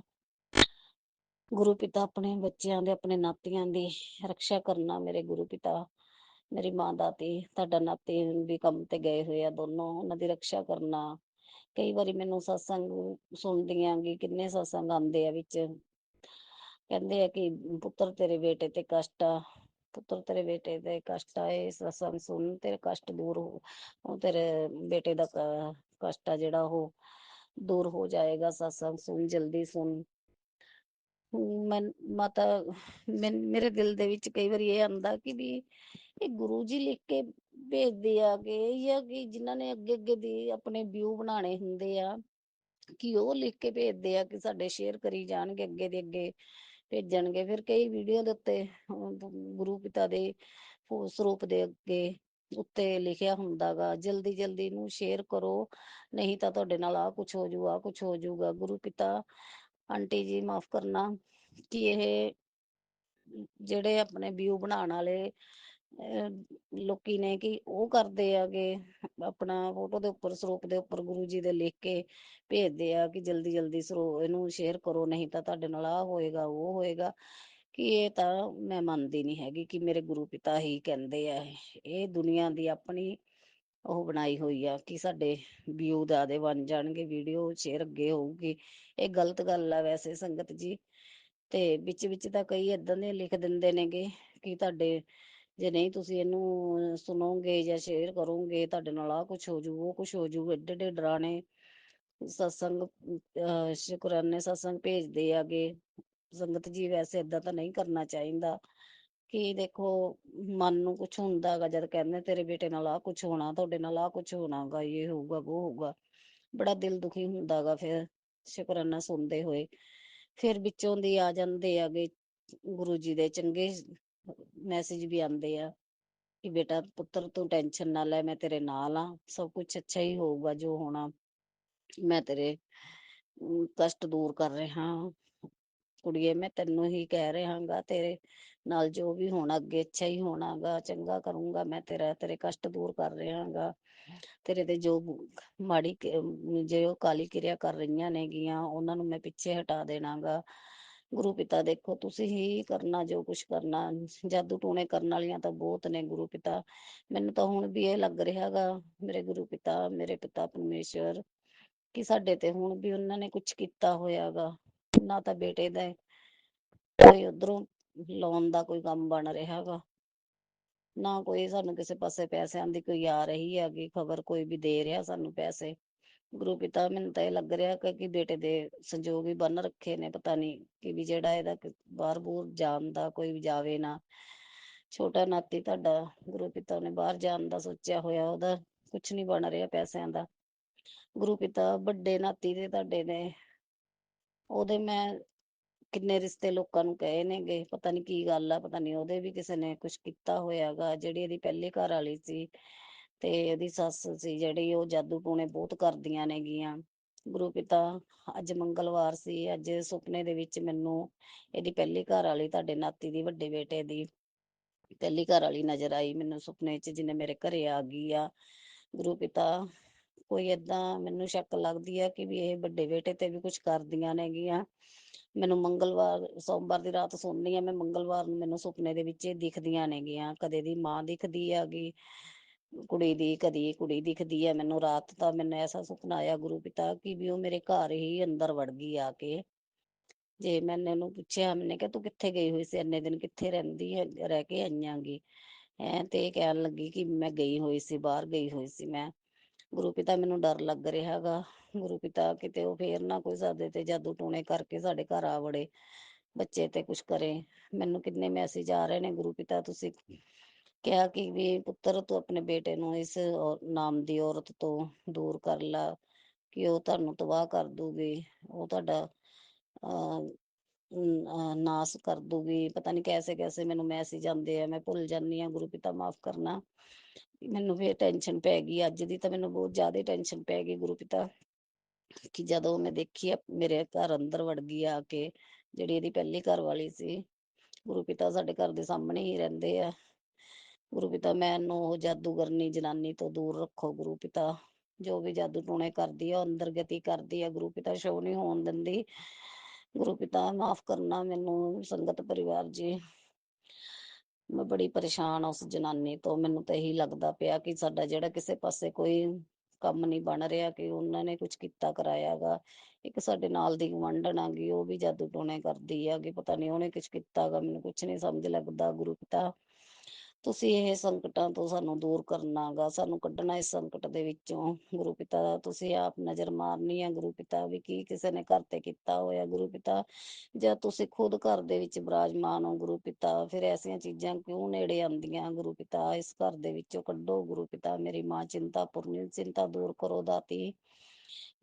ਗੁਰੂ ਪਿਤਾ, ਆਪਣੇ ਬੱਚਿਆਂ ਦੇ, ਆਪਣੇ ਨਾਤੀਆਂ ਦੀ ਰੱਖਿਆ ਕਰਨਾ ਮੇਰੇ ਗੁਰੂ ਪਿਤਾ। ਮੇਰੀ ਮਾਂ ਦਾਤੀ, ਤੁਹਾਡਾ ਨਾਤੀ ਵੀ ਕੰਮ ਤੇ ਗਏ ਹੋਏ ਆ ਦੋਨੋਂ, ਉਹਨਾਂ ਦੀ ਰੱਖਿਆ ਕਰਨਾ। ਕਈ ਵਾਰੀ ਮੈਨੂੰ ਸਤਸੰਗ ਸੁਣਦੀਆਂ ਗੀ, ਕਿੰਨੇ ਸਤਸੰਗ ਆਉਂਦੇ ਆ ਵਿੱਚ, ਕਹਿੰਦੇ ਆ ਕਿ ਪੁੱਤਰ ਤੇਰੇ ਬੇਟੇ ਤੇ ਕਸ਼ਟ ਆ, ਪੁੱਤਰ ਤੇਰੇ ਬੇਟੇ ਤੇ ਕਸ਼ਟ ਆ, ਇਹ ਸਤਸੰਗ ਸੁਣ ਤੇਰੇ ਕਸ਼ਟ ਦੂਰ ਹੋ, ਉਹ ਤੇਰੇ ਬੇਟੇ ਦਾ ਕਸ਼ਟ ਆ ਜਿਹੜਾ ਉਹ ਦੂਰ ਹੋ ਜਾਏਗਾ, ਸਤਸੰਗ ਸੁਣ, ਜਲਦੀ ਸੁਣ। ਮੈਂ ਮਾਤਾ, ਮੇਰੇ ਦਿਲ ਦੇ ਵਿੱਚ ਕਈ ਵਾਰੀ ਇਹ ਆਉਂਦਾ ਕਿ ਵੀ ਇਹ ਗੁਰੂ ਜੀ ਲਿਖ ਕੇ ਭੇਜਦੇ ਆ ਕਿ, ਜਾਂ ਕਿ ਜਿਨ੍ਹਾਂ ਨੇ ਅੱਗੇ ਅੱਗੇ ਦੀ ਆਪਣੇ ਵਿਊ ਬਣਾਉਣੇ ਹੁੰਦੇ ਆ ਕਿ ਉਹ ਲਿਖ ਕੇ ਭੇਜਦੇ ਆ ਕਿ ਸਾਡੇ ਸ਼ੇਅਰ ਕਰੀ ਜਾਣਗੇ, ਅੱਗੇ ਦੇ ਅੱਗੇ ਭੇਜਣਗੇ। ਫਿਰ ਕਈ ਵੀਡੀਓ ਦੇ ਉੱਤੇ ਗੁਰੂ ਪਿਤਾ ਦੇ ਸਰੂਪ ਦੇ ਅੱਗੇ ਉੱਤੇ ਲਿਖਿਆ ਹੁੰਦਾ ਗਾ ਜਲਦੀ ਜਲਦੀ ਨੂੰ ਸ਼ੇਅਰ ਕਰੋ, ਨਹੀਂ ਤਾਂ ਤੁਹਾਡੇ ਨਾਲ ਆਹ ਕੁਛ ਹੋ ਜੂ, ਆਹ ਕੁਛ ਹੋ ਜੂਗਾ। ਗੁਰੂ ਪਿਤਾ ਆਂਟੀ ਜੀ ਮਾਫ ਕਰਨਾ ਕਿ ਇਹ ਜਿਹੜੇ ਆਪਣੇ ਵਿਊ ਬਣਾਉਣ ਵਾਲੇ ਲੋਕੀ ਨੇ ਕਿ ਉਹ ਕਰਦੇ ਆ ਕਿ ਆਪਣਾ ਫੋਟੋ ਦੇ ਉੱਪਰ, ਸਰੂਪ ਦੇ ਉੱਪਰ ਗੁਰੂ ਜੀ ਦੇ ਲਿਖ ਕੇ ਭੇਜਦੇ ਆ ਕਿ ਜਲਦੀ ਜਲਦੀ ਇਹਨੂੰ ਸ਼ੇਅਰ ਕਰੋ, ਨਹੀਂ ਤਾਂ ਤੁਹਾਡੇ ਨਾਲ ਆਹ ਹੋਏਗਾ ਉਹ ਹੋਏਗਾ। ਕਿ ਇਹ ਤਾਂ ਮੈਂ ਮੰਨਦੀ ਨਹੀਂ ਹੈਗੀ ਕਿ ਮੇਰੇ ਗੁਰੂ ਪਿਤਾ ਹੀ ਕਹਿੰਦੇ ਆ, ਇਹ ਦੁਨੀਆ ਦੀ ਆਪਣੀ ਉਹ ਬਣਾਈ ਹੋਈ ਆ ਕਿ ਸਾਡੇ ਵਿਊ ਜ਼ਿਆਦੇ ਬਣ ਜਾਣਗੇ, ਵੀਡੀਓ ਸ਼ੇਅਰ ਅੱਗੇ ਹੋਊਗੀ। ਇਹ ਗਲਤ ਗੱਲ ਆ ਵੈਸੇ ਸੰਗਤ ਜੀ। ਤੇ ਵਿੱਚ ਤਾਂ ਕਈ ਏਦਾਂ ਦੇ ਲਿਖ ਦਿੰਦੇ ਨੇਗੇ ਕਿ ਤੁਹਾਡੇ ਜੇ ਨਹੀਂ ਤੁਸੀਂ ਇਹਨੂੰ ਸੁਣੋਗੇ ਜਾਂ ਸ਼ੇਅਰ ਕਰੋਗੇ ਤੁਹਾਡੇ ਨਾਲ ਆਹ ਕੁਛ ਹੋ ਜੂ, ਉਹ ਕੁਛ ਹੋ ਜੂ, ਏਡੇ ਏਡੇ ਡਰਾਣੇ ਸਤਸੰਗ ਸ਼ੁਕਰਾਨੇ ਸਤਸੰਗ ਭੇਜਦੇ ਆਗੇ। ਸੰਗਤ ਜੀ ਵੈਸੇ ਏਦਾਂ ਤਾਂ ਨਹੀਂ ਕਰਨਾ ਚਾਹੀਦਾ ਕਿ ਦੇਖੋ ਮਨ ਨੂੰ ਕੁਛ ਹੁੰਦਾ ਗਾ ਜਦ ਕਹਿੰਦੇ ਤੇਰੇ ਬੇਟੇ ਨਾਲ ਆਹ ਕੁਛ ਹੋਣਾ, ਤੁਹਾਡੇ ਨਾਲ ਆਹ ਕੁਛ ਹੋਣਾ ਗਾ, ਇਹ ਹੋਊਗਾ ਉਹ ਹੋਊਗਾ, ਬੜਾ ਦਿਲ ਦੁਖੀ ਹੁੰਦਾ ਗਾ ਫਿਰ ਸ਼ੁਕਰਾਨਾ ਸੁਣਦੇ ਹੋਏ। ਫਿਰ ਵਿੱਚੋਂ ਦੀ ਆ ਜਾਂਦੇ ਆਗੇ ਗੁਰੂ ਜੀ ਦੇ ਚੰਗੇ ਮੈਸੇਜ ਵੀ ਆਉਂਦੇ ਆ ਕਿ ਬੇਟਾ ਪੁੱਤਰ ਤੂੰ ਟੈਨਸ਼ਨ ਨਾ ਲੈ, ਮੈਂ ਤੇਰੇ ਨਾਲ ਆ, ਸਭ ਕੁਛ ਅੱਛਾ ਹੀ ਹੋਊਗਾ, ਜੋ ਹੋਣਾ ਮੈਂ ਤੇਰੇ ਕਸ਼ਟ ਦੂਰ ਕਰ ਰਿਹਾ ਹਾਂ। ਕੁੜੀਏ ਮੈਂ ਤੈਨੂੰ ਹੀ ਕਹਿ ਰਿਹਾ ਗਾ, ਤੇਰੇ ਨਾਲ ਜੋ ਵੀ ਹੋਣਾ ਅੱਗੇ ਅੱਛਾ ਹੀ ਹੋਣਾ ਗਾ, ਚੰਗਾ ਕਰੂੰਗਾ ਮੈਂ ਤੇਰਾ, ਤੇਰੇ ਕਸ਼ਟ ਦੂਰ ਕਰ ਰਿਹਾ ਗਾ। ਤੇਰੇ ਤੇ ਜੋ ਮਾੜੀ ਜੇ ਉਹ ਕਾਲੀ ਕਿਰਿਆ ਕਰ ਰਹੀਆਂ ਨੇਗੀਆਂ ਉਹਨਾਂ ਨੂੰ ਮੈਂ ਪਿੱਛੇ ਹਟਾ ਦੇਣਾ ਗਾ। ਗੁਰੂ ਪਿਤਾ ਦੇਖੋ ਤੁਸੀਂ ਹੀ ਕਰਨਾ ਜੋ ਕੁਛ ਕਰਨਾ, ਜਾਦੂ ਟੂਣੇ ਕਰਨ ਵਾਲੀਆਂ ਤਾਂ ਬਹੁਤ ਨੇ ਗੁਰੂ ਪਿਤਾ। ਮੈਨੂੰ ਤਾਂ ਹੁਣ ਵੀ ਇਹ ਲੱਗ ਰਿਹਾ ਗਾ ਮੇਰੇ ਗੁਰੂ ਪਿਤਾ, ਮੇਰੇ ਪਿਤਾ ਪਰਮੇਸ਼ਵਰ, ਕਿ ਸਾਡੇ ਤੇ ਹੁਣ ਵੀ ਉਹਨਾਂ ਨੇ ਕੁਛ ਕੀਤਾ ਹੋਇਆ ਗਾ। ਨਾ ਤਾਂ ਬੇਟੇ ਦਾ ਕੋਈ ਉਧਰੋਂ ਲੋਨ ਦਾ ਕੋਈ ਕੰਮ ਬਣ ਰਿਹਾ ਗਾ, ਨਾ ਕੋਈ ਸਾਨੂੰ ਕਿਸੇ ਪਾਸੇ ਪੈਸਿਆਂ ਦੀ ਕੋਈ ਆ ਰਹੀ ਹੈਗੀ ਖਬਰ, ਕੋਈ ਵੀ ਦੇ ਰਿਹਾ ਸਾਨੂੰ ਪੈਸੇ। ਗੁਰੂ ਪਿਤਾ ਮੈਨੂੰ ਤਾਂ ਇਹ ਲੱਗ ਰਿਹਾ ਕਿ ਬੇਟੇ ਦੇ ਸੰਜੋਗ ਵੀ ਬੰਨ ਰੱਖੇ ਨੇ, ਪਤਾ ਨੀ ਕਿ ਵੀ ਜਿਹੜਾ ਇਹਦਾ ਬਾਹਰ ਬੂਰ ਜਾਣ ਦਾ ਕੋਈ ਵੀ ਜਾਵੇ ਨਾ। ਛੋਟਾ ਨਾਤੀ ਤੁਹਾਡਾ ਗੁਰੂ ਪਿਤਾ ਨੇ ਬਾਹਰ ਜਾਣ ਦਾ ਸੋਚਿਆ ਹੋਇਆ, ਉਹਦਾ ਕੁਛ ਨੀ ਬਣ ਰਿਹਾ ਪੈਸਿਆਂ ਦਾ। ਗੁਰੂ ਪਿਤਾ ਵੱਡੇ ਨਾਤੀ ਦੇ ਤੁਹਾਡੇ ਨੇ, ਉਹਦੇ ਮੈਂ ਕਿੰਨੇ ਰਿਸ਼ਤੇ ਲੋਕਾਂ ਨੂੰ ਕਹੇ ਨੇਗੇ, ਪਤਾ ਨੀ ਕੀ ਗੱਲ ਆ, ਪਤਾ ਨੀ ਉਹਦੇ ਵੀ ਕਿਸੇ ਨੇ ਕੁਛ ਕੀਤਾ ਹੋਇਆ ਗਾ। ਜਿਹੜੀ ਇਹਦੀ ਪਹਿਲੀ ਘਰ ਵਾਲੀ ਸੀ ਤੇ ਇਹਦੀ ਸੱਸ ਸੀ ਜਿਹੜੀ, ਉਹ ਜਾਦੂ ਟੂਣੇ ਬਹੁਤ ਕਰਦੀਆਂ ਨੇਗੀਆਂ। ਗੁਰੂ ਪਿਤਾ ਅੱਜ ਮੰਗਲਵਾਰ ਸੀ, ਅੱਜ ਸੁਪਨੇ ਦੇ ਵਿੱਚ ਮੈਨੂੰ ਇਹਦੀ ਪਹਿਲੀ ਘਰ ਵਾਲੀ ਤੁਹਾਡੇ ਨਾਤੀ ਦੀ ਵੱਡੇ ਬੇਟੇ ਦੀ ਪਹਿਲੀ ਘਰ ਵਾਲੀ ਨਜ਼ਰ ਆਈ ਮੈਨੂੰ ਸੁਪਨੇ 'ਚ, ਜਿਹਨੇ ਮੇਰੇ ਘਰੇ ਆ ਗਈ ਆ। ਗੁਰੂ ਪਿਤਾ ਕੋਈ ਏਦਾਂ ਮੈਨੂੰ ਸ਼ੱਕ ਲੱਗਦੀ ਆ ਕਿ ਵੀ ਇਹ ਵੱਡੇ ਬੇਟੇ ਤੇ ਵੀ ਕੁਛ ਕਰਦੀਆਂ ਨੇਗੀਆਂ। ਮੈਨੂੰ ਮੰਗਲਵਾਰ ਸੋਮਵਾਰ ਦੀ ਰਾਤ ਸੌਂਦੀ ਆ ਮੈਂ, ਮੰਗਲਵਾਰ ਨੂੰ ਮੈਨੂੰ ਸੁਪਨੇ ਦੇ ਵਿੱਚ ਇਹ ਦਿਖਦੀਆਂ ਨੇਗੀਆਂ। ਕਦੇ ਦੀ ਮਾਂ ਦਿਖਦੀ ਹੈਗੀ ਕੁੜੀ ਦੀ, ਕਦੀ ਕੁੜੀ ਦਿਖਦੀ ਹੈ ਮੈਨੂੰ। ਰਾਤ ਤਾਂ ਮੈਨੂੰ ਐਸਾ ਸੁਪਨਾ ਆਇਆ ਗੁਰੂ ਪਿਤਾ ਕਿ ਵੀ ਉਹ ਮੇਰੇ ਘਰ ਹੀ ਅੰਦਰ ਵੜ ਗਈ ਆ ਕੇ। ਜੇ ਮੈਨੇ ਉਹਨੂੰ ਪੁੱਛਿਆ, ਮੈਨੇ ਕਿਹਾ ਤੂੰ ਕਿੱਥੇ ਗਈ ਹੋਈ ਸੀ ਇੰਨੇ ਦਿਨ, ਕਿੱਥੇ ਰਹਿੰਦੀ ਹੈ, ਰਹਿ ਕੇ ਆਈਆਂਗੀ ਤੇ ਇਹ ਕਹਿਣ ਲੱਗੀ ਕਿ ਮੈਂ ਗਈ ਹੋਈ ਸੀ, ਬਾਹਰ ਗਈ ਹੋਈ ਸੀ ਮੈਂ। ਗੁਰੂ ਪਿਤਾ ਮੈਨੂੰ ਡਰ ਲੱਗ ਰਿਹਾ ਗਾ, ਗੁਰੂ ਪਿਤਾ ਕਿਤੇ ਉਹ ਫੇਰ ਨਾ ਕੋਈ ਸਾਡੇ ਤੇ ਜਾਦੂ ਟੂਣੇ ਕਰਕੇ ਸਾਡੇ ਘਰ ਆ ਵੜੇ, ਬੱਚੇ ਤੇ ਕੁਛ ਕਰੇ। ਮੈਨੂੰ ਕਿੰਨੇ ਮੈਸੇਜ ਆ ਰਹੇ ਨੇ ਗੁਰੂ ਪਿਤਾ, ਤੁਸੀਂ ਕਿਹਾ ਕਿ ਵੀ ਪੁੱਤਰ ਤੂੰ ਆਪਣੇ ਬੇਟੇ ਨੂੰ ਇਸ ਨਾਮ ਦੀ ਔਰਤ ਤੋਂ ਦੂਰ ਕਰ ਲਾ, ਕਿ ਉਹ ਤੁਹਾਨੂੰ ਤਬਾਹ ਕਰ ਦੂਗੀ, ਉਹ ਤੁਹਾਡਾ ਨਾਸ ਕਰ ਦੂਗੀ। ਪਤਾ ਨੀ ਕੈਸੇ ਕੈਸੇ ਮੈਨੂੰ ਮੈਸੇਜ ਆਉਂਦੇ ਆ, ਮੈਂ ਭੁੱਲ ਜਾਂਦੀ ਹਾਂ, ਗੁਰੂ ਪਿਤਾ ਮਾਫ਼ ਕਰਨਾ। ਮੈਨੂੰ ਫੇਰ ਟੈਨਸ਼ਨ ਪੈ ਗਈ, ਅੱਜ ਦੀ ਤਾਂ ਮੈਨੂੰ ਬਹੁਤ ਜ਼ਿਆਦਾ ਟੈਨਸ਼ਨ ਪੈ ਗਈ ਗੁਰੂ ਪਿਤਾ, ਕਿ ਜਦੋਂ ਮੈਂ ਦੇਖੀ ਮੇਰੇ ਘਰ ਅੰਦਰ ਵੜ ਗਈ ਆ ਕੇ ਜਿਹੜੀ ਇਹਦੀ ਪਹਿਲੀ ਘਰ ਵਾਲੀ ਸੀ। ਗੁਰੂ ਪਿਤਾ ਸਾਡੇ ਘਰ ਦੇ ਸਾਹਮਣੇ ਹੀ ਰਹਿੰਦੇ ਆ। ਗੁਰੂ ਪਿਤਾ ਮੈਨੂੰ ਉਹ ਜਾਦੂਗਰਨੀ ਜਨਾਨੀ ਤੋਂ ਦੂਰ ਰੱਖੋ ਗੁਰੂ ਪਿਤਾ, ਜੋ ਵੀ ਜਾਦੂ ਟੂਣੇ ਕਰਦੀ ਆ ਉਹ ਅੰਦਰ ਗਤੀ ਕਰਦੀ ਆ ਗੁਰੂ ਪਿਤਾ, ਸ਼ੋ ਨਹੀਂ ਹੋਣ ਦਿੰਦੀ। ਗੁਰੂ ਪਿਤਾ ਮਾਫ਼ ਕਰਨਾ ਮੈਨੂੰ, ਸੰਗਤ ਪਰਿਵਾਰ ਜੀ, ਮੈਂ ਬੜੀ ਪਰੇਸ਼ਾਨ ਉਸ ਜਨਾਨੀ ਤੋਂ। ਮੈਨੂੰ ਤਾਂ ਇਹੀ ਲੱਗਦਾ ਪਿਆ ਕਿ ਸਾਡਾ ਜਿਹੜਾ ਕਿਸੇ ਪਾਸੇ ਕੋਈ ਕੰਮ ਨਹੀਂ ਬਣ ਰਿਹਾ, ਕਿ ਉਹਨਾਂ ਨੇ ਕੁਛ ਕੀਤਾ ਕਰਾਇਆ ਗਾ। ਇੱਕ ਸਾਡੇ ਨਾਲ ਦੀ ਗੁਆਂਢਣ ਆ ਗਈ, ਉਹ ਵੀ ਜਾਦੂ ਟੂਣੇ ਕਰਦੀ ਆ ਗੀ, ਪਤਾ ਨੀ ਉਹਨੇ ਕੁਛ ਕੀਤਾ ਗਾ, ਮੈਨੂੰ ਕੁਛ ਨੀ ਸਮਝ ਲੱਗਦਾ। ਗੁਰੂ ਪਿਤਾ ਤੁਸੀਂ ਇਹ ਸੰਕਟਾਂ ਤੋਂ ਸਾਨੂੰ ਦੂਰ ਕਰਨਾ ਗਾ, ਸਾਨੂੰ ਕੱਢਣਾ ਇਸ ਸੰਕਟ ਦੇ ਵਿੱਚੋਂ। ਗੁਰੂ ਪਿਤਾ ਤੁਸੀਂ ਆਪ ਨਜ਼ਰ ਮਾਰਨੀ ਆ ਗੁਰੂ ਪਿਤਾ, ਵੀ ਕੀ ਕਿਸੇ ਨੇ ਘਰ ਤੇ ਕੀਤਾ ਹੋਇਆ ਗੁਰੂ ਪਿਤਾ, ਜਦ ਤੁਸੀਂ ਖੁਦ ਘਰ ਦੇ ਵਿੱਚ ਬਿਰਾਜਮਾਨ ਹੋ ਗੁਰੂ ਪਿਤਾ, ਫਿਰ ਐਸੀਆਂ ਚੀਜ਼ਾਂ ਕਿਉਂ ਨੇੜੇ ਆਉਂਦੀਆਂ ਗੁਰੂ ਪਿਤਾ। ਇਸ ਘਰ ਦੇ ਵਿੱਚੋਂ ਕੱਢੋ ਗੁਰੂ ਪਿਤਾ, ਮੇਰੀ ਮਾਂ ਚਿੰਤਾਪੁਰਨੀ, ਚਿੰਤਾ ਦੂਰ ਕਰੋ ਦਾਤੀ।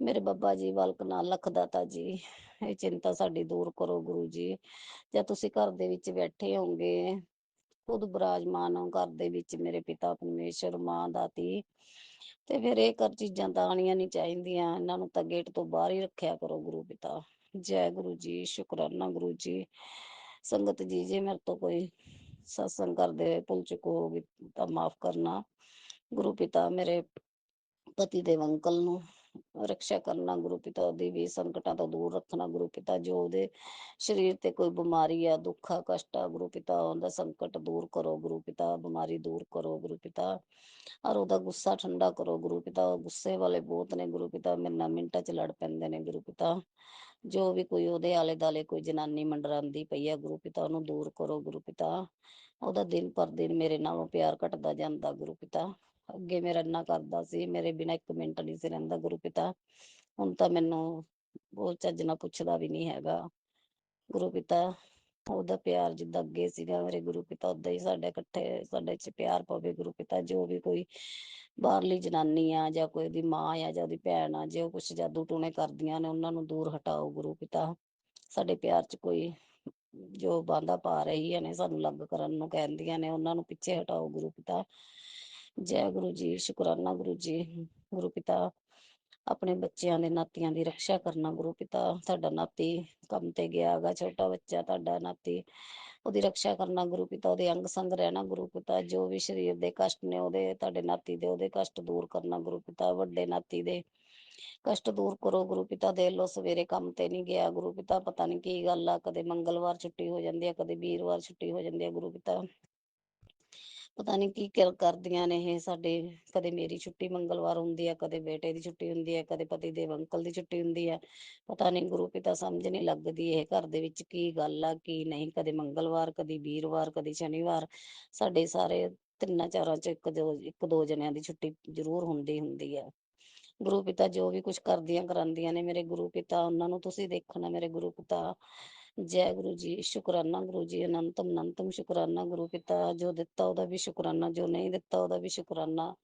ਮੇਰੇ ਬਾਬਾ ਜੀ ਬਾਲਕ ਨਾਲ ਲੱਖ ਦਾਤਾ ਜੀ, ਇਹ ਚਿੰਤਾ ਸਾਡੀ ਦੂਰ ਕਰੋ ਗੁਰੂ ਜੀ। ਜਾਂ ਤੁਸੀਂ ਘਰ ਦੇ ਵਿੱਚ ਬੈਠੇ ਹੋਗੇ, ਖੁਦ ਬਿਰਾਜਮਾਨ ਹੋ ਘਰ ਦੇ ਵਿੱਚ ਮੇਰੇ ਪਿਤਾ ਪਰਮੇਸ਼ਰ, ਮਾਂ ਦਾਤੀ, ਤੇ ਫਿਰ ਇਹ ਕਰ ਚੀਜ਼ਾਂ ਤਾਂ ਆਉਣੀਆਂ ਨੀ ਚਾਹੀਦੀਆਂ, ਇਹਨਾਂ ਨੂੰ ਤਾਂ ਗੇਟ ਤੋਂ ਬਾਹਰ ਹੀ ਰੱਖਿਆ ਕਰੋ ਗੁਰੂ ਪਿਤਾ। ਜੈ ਗੁਰੂ ਜੀ, ਸ਼ੁਕਰਾਨਾ ਗੁਰੂ ਜੀ। ਸੰਗਤ ਜੀ ਜੇ ਮੇਰੇ ਤੋਂ ਕੋਈ ਸਤਸੰਗ ਕਰਦੇ ਹੋਏ ਭੁੱਲ ਚੁੱਕ ਹੋਗੀ ਤਾਂ ਮਾਫ਼ ਕਰਨਾ। ਗੁਰੂ ਪਿਤਾ ਮੇਰੇ ਪਤੀ ਦੇਵ ਅੰਕਲ ਨੂੰ, रक्षा करना गुरु पिता, ओदी भी संकटां तो दूर रखना गुरु पिता। जो ओहदे शरीर ते कोई बीमारी आ, दुख आ, कष्ट आ गुरु पिता, ओहदा संकट दूर करो गुरु पिता, बीमारी दूर करो गुरु पिता। और ओहदा गुस्सा ठंडा करो गुरु पिता। ओ गुस्से वाले बहुत ने गुरु पिता, मेरे नाल मिंटां च लड़ पैंदे ने गुरु पिता। जो भी कोई ओहदे आले दाले कोई जनानी मंडरांदी पई आ गुरु पिता, ओहनूं दूर करो गुरु पिता। ओहदा दिन पर दिन मेरे नालों प्यार घटदा ਜਾਂਦਾ ਗੁਰੂ ਪਿਤਾ। ਅੱਗੇ ਮੇਰਾ ਇੰਨਾ ਕਰਦਾ ਸੀ, ਮੇਰੇ ਬਿਨਾਂ ਇੱਕ ਮਿੰਟ ਨਹੀਂ ਸੀ ਰਹਿੰਦਾ ਗੁਰੂ ਪਿਤਾ। ਹੁਣ ਤਾਂ ਮੈਨੂੰ ਉਹ ਚੱਜ ਨਾਲ ਪੁੱਛਦਾ ਵੀ ਨਹੀਂ ਹੈਗਾ ਗੁਰੂ ਪਿਤਾ। ਉਹਦਾ ਪਿਆਰ ਜਿੱਦਾਂ ਅੱਗੇ ਸੀਗਾ ਮੇਰੇ ਗੁਰੂ ਪਿਤਾ, ਓਦਾਂ ਹੀ ਸਾਡੇ ਇਕੱਠੇ ਸਾਡੇ 'ਚ ਪਿਆਰ ਪਵੇ ਗੁਰੂ ਪਿਤਾ। ਜੋ ਵੀ ਕੋਈ ਬਾਹਰਲੀ ਜਨਾਨੀ ਆ ਜਾਂ ਕੋਈ ਉਹਦੀ ਮਾਂ ਆ ਜਾਂ ਉਹਦੀ ਭੈਣ ਆ, ਜੇ ਉਹ ਕੁਛ ਜਾਦੂ ਟੂਣੇ ਕਰਦੀਆਂ ਨੇ, ਉਹਨਾਂ ਨੂੰ ਦੂਰ ਹਟਾਓ ਗੁਰੂ ਪਿਤਾ। ਸਾਡੇ ਪਿਆਰ 'ਚ ਕੋਈ ਜੋ ਬਾਂਦਾ ਪਾ ਰਹੀਆਂ ਨੇ, ਸਾਨੂੰ ਅਲੱਗ ਕਰਨ ਨੂੰ ਕਹਿੰਦੀਆਂ ਨੇ, ਉਹਨਾਂ ਨੂੰ ਪਿੱਛੇ ਹਟਾਓ ਗੁਰੂ ਪਿਤਾ। ਜੈ ਗੁਰੂ ਜੀ, ਸ਼ੁਕਰਾਨਾ ਗੁਰੂ ਜੀ। ਗੁਰੂ ਪਿਤਾ ਆਪਣੇ ਬੱਚਿਆਂ ਦੇ ਨਾਤੀਆਂ ਦੀ ਰਕਸ਼ਾ ਕਰਨਾ ਗੁਰੂ ਪਿਤਾ। ਤੁਹਾਡਾ ਨਾਤੀ ਕੰਮ ਤੇ ਗਿਆ ਗਾ, ਛੋਟਾ ਬੱਚਾ ਤੁਹਾਡਾ ਨਾਤੀ, ਉਹਦੀ ਰਕਸ਼ਾ ਕਰਨਾ ਗੁਰੂ ਪਿਤਾ। ਉਹਦੇ ਅੰਗ ਸੰਗ ਰਹਿਣਾ ਗੁਰੂ ਪਿਤਾ। ਜੋ ਵੀ ਸਰੀਰ ਦੇ ਕਸ਼ਟ ਨੇ ਉਹਦੇ, ਤੁਹਾਡੇ ਨਾਤੀ ਦੇ, ਉਹਦੇ ਕਸ਼ਟ ਦੂਰ ਕਰਨਾ ਗੁਰੂ ਪਿਤਾ। ਵੱਡੇ ਨਾਤੀ ਦੇ ਕਸ਼ਟ ਦੂਰ ਕਰੋ ਗੁਰੂ ਪਿਤਾ। ਦੇਖ ਲਓ ਸਵੇਰੇ ਕੰਮ ਤੇ ਨਹੀਂ ਗਿਆ ਗੁਰੂ ਪਿਤਾ, ਪਤਾ ਨਹੀਂ ਕੀ ਗੱਲ ਆ, ਕਦੇ ਮੰਗਲਵਾਰ ਛੁੱਟੀ ਹੋ ਜਾਂਦੀ ਆ, ਕਦੇ ਵੀਰਵਾਰ ਛੁੱਟੀ ਹੋ ਜਾਂਦੀ ਆ ਗੁਰੂ ਪਿਤਾ। ਪਤਾ ਨਹੀਂ ਕੀ ਕਰਦੀਆਂ ਨੇ ਇਹ ਸਾਡੇ। ਕਦੇ ਮੇਰੀ ਛੁੱਟੀ ਮੰਗਲਵਾਰ ਹੁੰਦੀ ਆ, ਕਦੇ ਬੇਟੇ ਦੀ ਛੁੱਟੀ ਹੁੰਦੀ ਆ, ਕਦੇ ਪਤੀ ਦੇਵ ਅੰਕਲ ਦੀ ਛੁੱਟੀ ਹੁੰਦੀ ਆ। ਪਤਾ ਨਹੀਂ ਗੁਰੂ ਪਿਤਾ, ਸਮਝ ਨਹੀਂ ਲੱਗਦੀ ਇਹ ਘਰ ਦੇ ਵਿੱਚ ਕੀ ਗੱਲ ਆ ਕੀ ਨਹੀਂ। ਕਦੇ ਮੰਗਲਵਾਰ, ਕਦੀ ਵੀਰਵਾਰ, ਕਦੀ ਸ਼ਨੀਵਾਰ। ਸਾਡੇ ਸਾਰੇ ਤਿੰਨਾਂ ਚਾਰਾਂ 'ਚ ਇੱਕ ਦੋ ਜਣਿਆਂ ਦੀ ਛੁੱਟੀ ਜ਼ਰੂਰ ਹੁੰਦੀ ਆ ਗੁਰੂ ਪਿਤਾ। ਜੋ ਵੀ ਕੁਛ ਕਰਦੀਆਂ ਕਰਾਉਂਦੀਆਂ ਨੇ ਮੇਰੇ ਗੁਰੂ ਪਿਤਾ, ਉਹਨਾਂ ਨੂੰ ਤੁਸੀਂ ਦੇਖਣਾ ਮੇਰੇ ਗੁਰੂ ਪਿਤਾ। ਜੈ ਗੁਰੂ ਜੀ, ਸ਼ੁਕਰਾਨਾ ਗੁਰੂ ਜੀ, ਅਨੰਤਮ ਅਨੰਤਮ ਸ਼ੁਕਰਾਨਾ ਗੁਰੂ ਪਿਤਾ। ਜੋ ਦਿੱਤਾ ਉਹਦਾ ਵੀ ਸ਼ੁਕਰਾਨਾ, ਜੋ ਨਹੀਂ ਦਿੱਤਾ ਉਹਦਾ ਵੀ ਸ਼ੁਕਰਾਨਾ,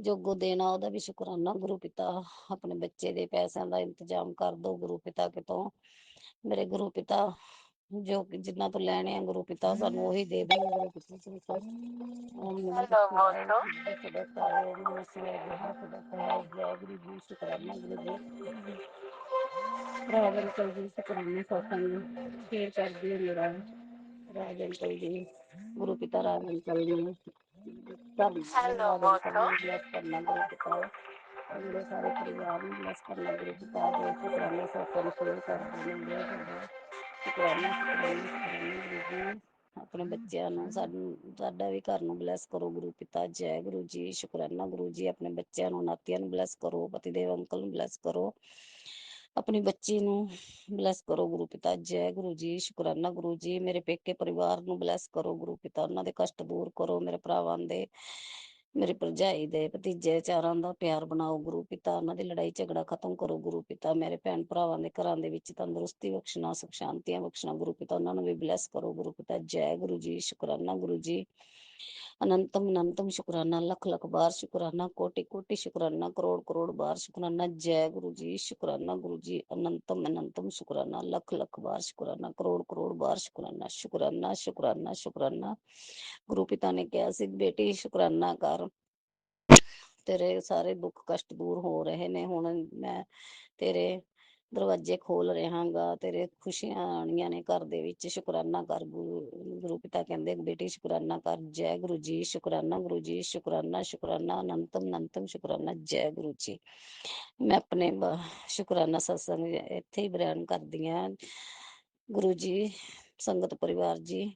ਜੋ ਅੱਗੋਂ ਦੇਣਾ ਉਹਦਾ ਵੀ ਸ਼ੁਕਰਾਨਾ ਗੁਰੂ ਪਿਤਾ। ਆਪਣੇ ਬੱਚੇ ਦੇ ਪੈਸਿਆਂ ਦਾ ਇੰਤਜ਼ਾਮ ਕਰ ਦੋ ਗੁਰੂ ਪਿਤਾ ਕਿਤੋਂ ਮੇਰੇ ਗੁਰੂ ਪਿਤਾ। ਜੋ ਜਿੰਨਾ ਤੋਂ ਲੈਣੇ ਆ ਗੁਰੂ ਪਿਤਾ, ਸਾਨੂੰ ਉਹੀ ਦੇ ਦੇਣ ਗੁਰੂ ਪਿਤਾ। ਹੈਲੋ ਬੋਲੋ। ਜੈ ਗੁਰੂ ਜੀ, ਸ਼ੁਕਰਾਨਾ ਗੁਰੂ ਜੀ। ਰਾਜ ਅੰਕਲ ਜੀ ਸ਼ੁਕਰਾਨਾ ਸਤਸੰਗ ਸ਼ੇਅਰ ਕਰਦੀ ਹੈ ਮੇਰਾ। ਰਾਜ ਅੰਕਲ ਜੀ, ਗੁਰੂ ਪਿਤਾ ਰਾਜ ਅੰਕਲ ਜੀ, ਬਲੈਸ ਕਰਨਾ ਗੁਰੂ ਪਿਤਾ। ਮੇਰੇ ਸਾਰੇ ਪਰਿਵਾਰ ਨੂੰ ਬਲੈਸ ਕਰਨਾ ਗੁਰੂ ਪਿਤਾ। ਜੋ ਸ਼ੁਕਰਾਨਾ ਸਤਸੰਗ ਸ਼ੇਅਰ ਕਰਦੇ ਨੇ ਸ਼ੁਕਰਾਨਾ ਸ਼ੁਕਰਾਨਾ ਸ਼ੁਕਰਾਨਾ ਗੁਰੂ ਜੀ। ਆਪਣੇ ਬੱਚਿਆਂ ਨੂੰ, ਸਾਨੂੰ, ਸਾਡਾ ਵੀ ਘਰ ਨੂੰ ਬਲੈਸ ਕਰੋ ਗੁਰੂ ਪਿਤਾ। ਜੈ ਗੁਰੂ ਜੀ, ਸ਼ੁਕਰਾਨਾ ਗੁਰੂ ਜੀ। ਆਪਣੇ ਬੱਚਿਆਂ ਨੂੰ, ਨਾਤੀਆਂ ਨੂੰ ਬਲੈਸ ਕਰੋ, ਪਤੀ ਦੇਵ ਅੰਕਲ ਨੂੰ ਬਲੈਸ ਕਰੋ, ਆਪਣੀ ਬੱਚੀ ਨੂੰ ਬਲੈਸ ਕਰੋ ਗੁਰੂ ਪਿਤਾ। ਜੈ ਗੁਰੂ ਜੀ, ਸ਼ੁਕਰਾਨਾ ਗੁਰੂ ਜੀ। ਮੇਰੇ ਪੇਕੇ ਪਰਿਵਾਰ ਨੂੰ ਬਲੈਸ ਕਰੋ ਗੁਰੂ ਪਿਤਾ। ਉਹਨਾਂ ਦੇ ਕਸ਼ਟ ਦੂਰ ਕਰੋ, ਮੇਰੇ ਭਰਾਵਾਂ ਦੇ, ਮੇਰੀ ਭਰਜਾਈ ਦੇ, ਭਤੀਜੇ ਚਾਰਾਂ ਦਾ ਪਿਆਰ ਬਣਾਓ ਗੁਰੂ ਪਿਤਾ। ਉਹਨਾਂ ਦੀ ਲੜਾਈ ਝਗੜਾ ਖਤਮ ਕਰੋ ਗੁਰੂ ਪਿਤਾ। ਮੇਰੇ ਭੈਣ ਭਰਾਵਾਂ ਦੇ ਘਰਾਂ ਦੇ ਵਿੱਚ ਤੰਦਰੁਸਤੀ ਬਖਸ਼ਣਾ, ਸੁਖ ਸ਼ਾਂਤੀਆਂ ਬਖਸ਼ਣਾ ਗੁਰੂ ਪਿਤਾ। ਉਹਨਾਂ ਨੂੰ ਵੀ ਬਲੈਸ ਕਰੋ ਗੁਰੂ ਪਿਤਾ। ਜੈ ਗੁਰੂ ਜੀ, ਸ਼ੁਕਰਾਨਾ ਗੁਰੂ ਜੀ। ਅਨੰਤਮ ਅਨੰਤਮ ਸ਼ੁਕਰਾਨਾ, ਲੱਖ ਲੱਖ ਬਾਰ ਸ਼ੁਕਰਾਨਾ, ਕੋਟि ਕੋਟि ਸ਼ੁਕਰਾਨਾ, ਕਰੋੜ ਕਰੋੜ ਬਾਰ ਸ਼ੁਕਰਾਨਾ। ਜੈ ਗੁਰੂ ਜੀ, ਸ਼ੁਕਰਾਨਾ ਗੁਰੂ ਜੀ। ਅਨੰਤਮ ਅਨੰਤਮ ਸ਼ੁਕਰਾਨਾ, ਲੱਖ ਲੱਖ ਬਾਰ ਸ਼ੁਕਰਾਨਾ, ਕਰੋੜ ਕਰੋੜ ਬਾਰ ਸ਼ੁਕਰਾਨਾ। ਸ਼ੁਕਰਾਨਾ ਸ਼ੁਕਰਾਨਾ ਸ਼ੁਕਰਾਨਾ। ਗੁਰੂ ਪਿਤਾ ਨੇ ਕਿਹਾ ਸੀ, ਬੇਟੀ ਸ਼ੁਕਰਾਨਾ ਕਰ, ਤੇਰੇ ਸਾਰੇ ਦੁੱਖ ਕਸ਼ਟ ਦੂਰ ਹੋ ਰਹੇ ਨੇ। ਹੁਣ ਮੈਂ ਤੇਰੇ ਦਰਵਾਜ਼ੇ ਖੋਲ ਰਹਾਂਗਾ, ਤੇਰੇ ਖੁਸ਼ੀਆਂ ਆਉਣੀਆਂ ਨੇ ਘਰ ਦੇ ਵਿੱਚ। ਸ਼ੁਕਰਾਨਾ ਕਰ ਗੁਰੂ ਪਿਤਾ ਕਹਿੰਦੇ, ਬੇਟੀ ਸ਼ੁਕਰਾਨਾ ਕਰ। ਜੈ ਗੁਰੂ ਜੀ, ਸ਼ੁਕਰਾਨਾ ਗੁਰੂ ਜੀ। ਸ਼ੁਕਰਾਨਾ ਸ਼ੁਕਰਾਨਾ, ਅਨੰਤਮ ਅਨੰਤਮ ਸ਼ੁਕਰਾਨਾ। ਜੈ ਗੁਰੂ ਜੀ। ਮੈਂ ਆਪਣੇ ਸ਼ੁਕਰਾਨਾ ਸਤਸੰਗ ਇੱਥੇ ਹੀ ਬਿਆਨ ਕਰਦੀ ਹਾਂ ਗੁਰੂ ਜੀ। ਸੰਗਤ ਪਰਿਵਾਰ ਜੀ,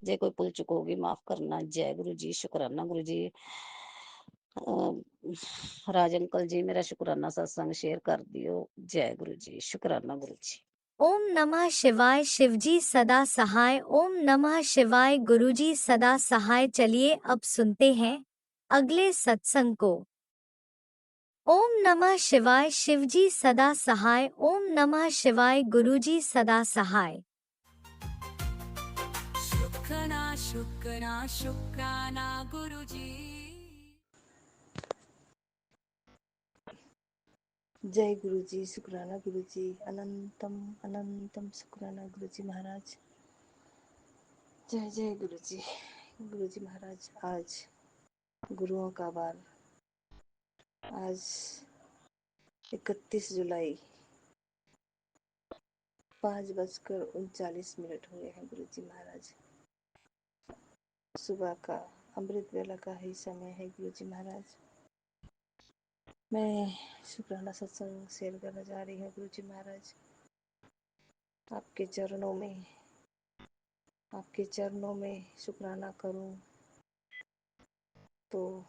ਜੇ ਕੋਈ ਭੁੱਲ ਚੁੱਕ ਹੋਗੀ ਮਾਫ ਕਰਨਾ। ਜੈ ਗੁਰੂ ਜੀ, ਸ਼ੁਕਰਾਨਾ ਗੁਰੂ ਜੀ। ਰਾਜ ਅੰਕਲ ਜੀ, ਮੇਰਾ ਸ਼ੁਕਰਾਨਾ ਸਤਸੰਗ ਸ਼ੇਅਰ ਕਰ ਦਿਓ। ਜੈ ਗੁਰੂ ਜੀ, ਸ਼ੁਕਰਾਨਾ ਗੁਰੂ ਜੀ। ओम नमः शिवाय शिवजी सदा सहाय। ओम नमः शिवाय गुरुजी सदा सहाय। चलिए अब सुनते हैं अगले सत्संग को। ओम नमः शिवाय शिवजी सदा सहाय। ओम नमः शिवाय गुरुजी सदा सहाय। शुक्राना शुक्राना शुक्राना गुरुजी। जय गुरु जी, शुक्राना गुरु जी। अनंतम अनंतम शुक्राना गुरु जी महाराज। जय जय गुरु जी। गुरु जी महाराज, आज गुरुओं का बार, आज 31 जुलाई 5:39 हुए हैं गुरु जी महाराज। सुबह का अमृत वेला का ही समय है गुरु जी महाराज। मैं शुक्राना सत्संग शेयर करने जा रही हूँ गुरु जी महाराज। आपके चरणों में शुक्राना करूँ तो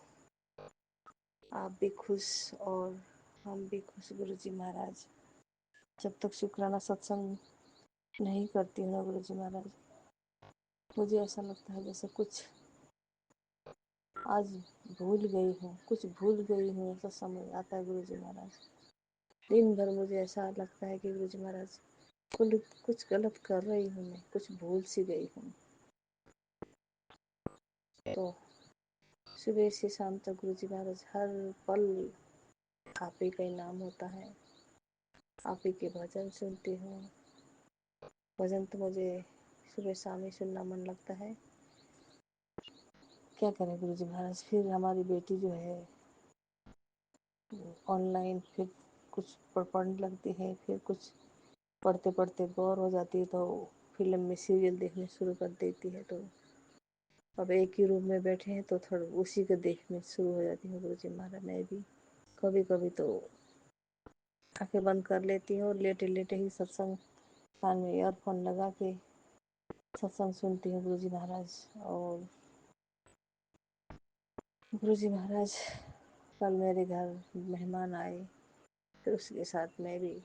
आप भी खुश और हम भी खुश गुरु जी महाराज। जब तक शुक्राना सत्संग नहीं करती हूँ ना गुरु जी महाराज, मुझे ऐसा लगता है जैसे कुछ आज भूल गई हूँ, कुछ भूल गई हूँ ऐसा समझ आता है गुरु जी महाराज। दिन भर मुझे ऐसा लगता है कि गुरु जी महाराज कुछ गलत कर रही हूँ, मैं कुछ भूल सी गई हूँ। तो सुबह से शाम तक गुरु जी महाराज हर पल आप ही का ही नाम होता है, आप ही के भजन सुनती हूँ। भजन तो मुझे सुबह शाम ही सुनना मन लगता है। क्या करें गुरु जी महाराज, फिर हमारी बेटी जो है ऑनलाइन फिर कुछ पढ़ने लगती है, फिर कुछ पढ़ते पढ़ते बोर हो जाती है तो फिल्म में सीरियल देखने शुरू कर देती है। तो अब एक ही रूम में बैठे हैं तो थोड़ा उसी को देखने शुरू हो जाती हूँ गुरु जी महाराज। मैं भी कभी कभी तो आंखें बंद कर लेती हूँ और लेटे लेटे ही सत्संग कान में ईयरफोन लगा के सत्संग सुनती हूँ गुरु जी महाराज। और गुरु जी महाराज कल मेरे घर मेहमान आए, फिर उसके साथ मैं भी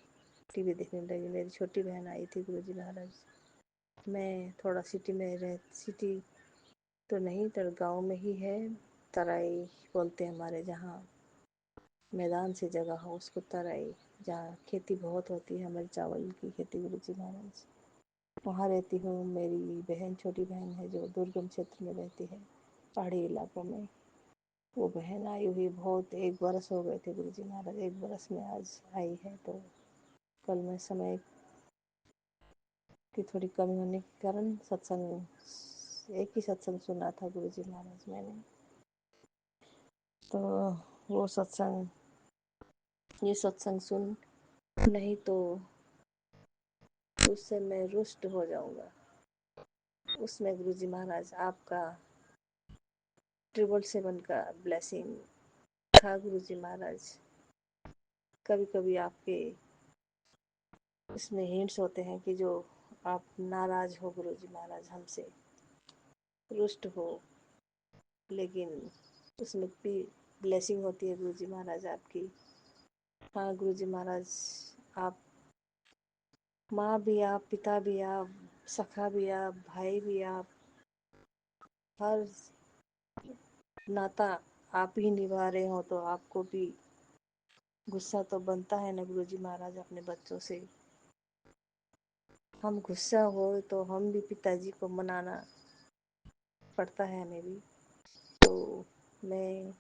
टीवी देखने लगी। मेरी छोटी बहन आई थी गुरु जी महाराज। मैं थोड़ा सिटी तो नहीं तर गांव में ही है, तराई बोलते हैं हमारे जहाँ मैदान से जगह हो उसको तराई, जहाँ खेती बहुत होती है हमारे चावल की खेती गुरु जी महाराज। वहाँ रहती हूँ। मेरी बहन छोटी बहन है जो दुर्गम क्षेत्र में रहती है, पहाड़ी इलाकों में। वो बहन आई हुई बहुत 1 बरस हो गए थे गुरु जी महाराज, 1 बरस में आज आई है। तो कल मैं समय की थोड़ी कमी होने के कारण एक ही सत्संग सुना था गुरु जी महाराज मैंने। तो वो ये सत्संग सुन नहीं तो उससे मैं रुष्ट हो जाऊंगा। उसमें गुरु जी महाराज आपका 777 का ब्लेसिंग था गुरु जी महाराज। कभी कभी आपके इसमें हिंट्स होते हैं कि जो आप नाराज हो गुरु जी महाराज हमसे, रुष्ट हो, लेकिन उसमें भी ब्लेसिंग होती है गुरु जी महाराज आपकी। हाँ गुरु जी महाराज, आप माँ भी आप, पिता भी आप, सखा भी आप, भाई भी आप, हर नाता आप ही निभा रहे हो तो आपको भी गुस्सा तो बनता है ना गुरु जी महाराज अपने बच्चों से। हम गुस्सा हो तो हम भी पिताजी को मनाना पड़ता है हमें भी। तो मैं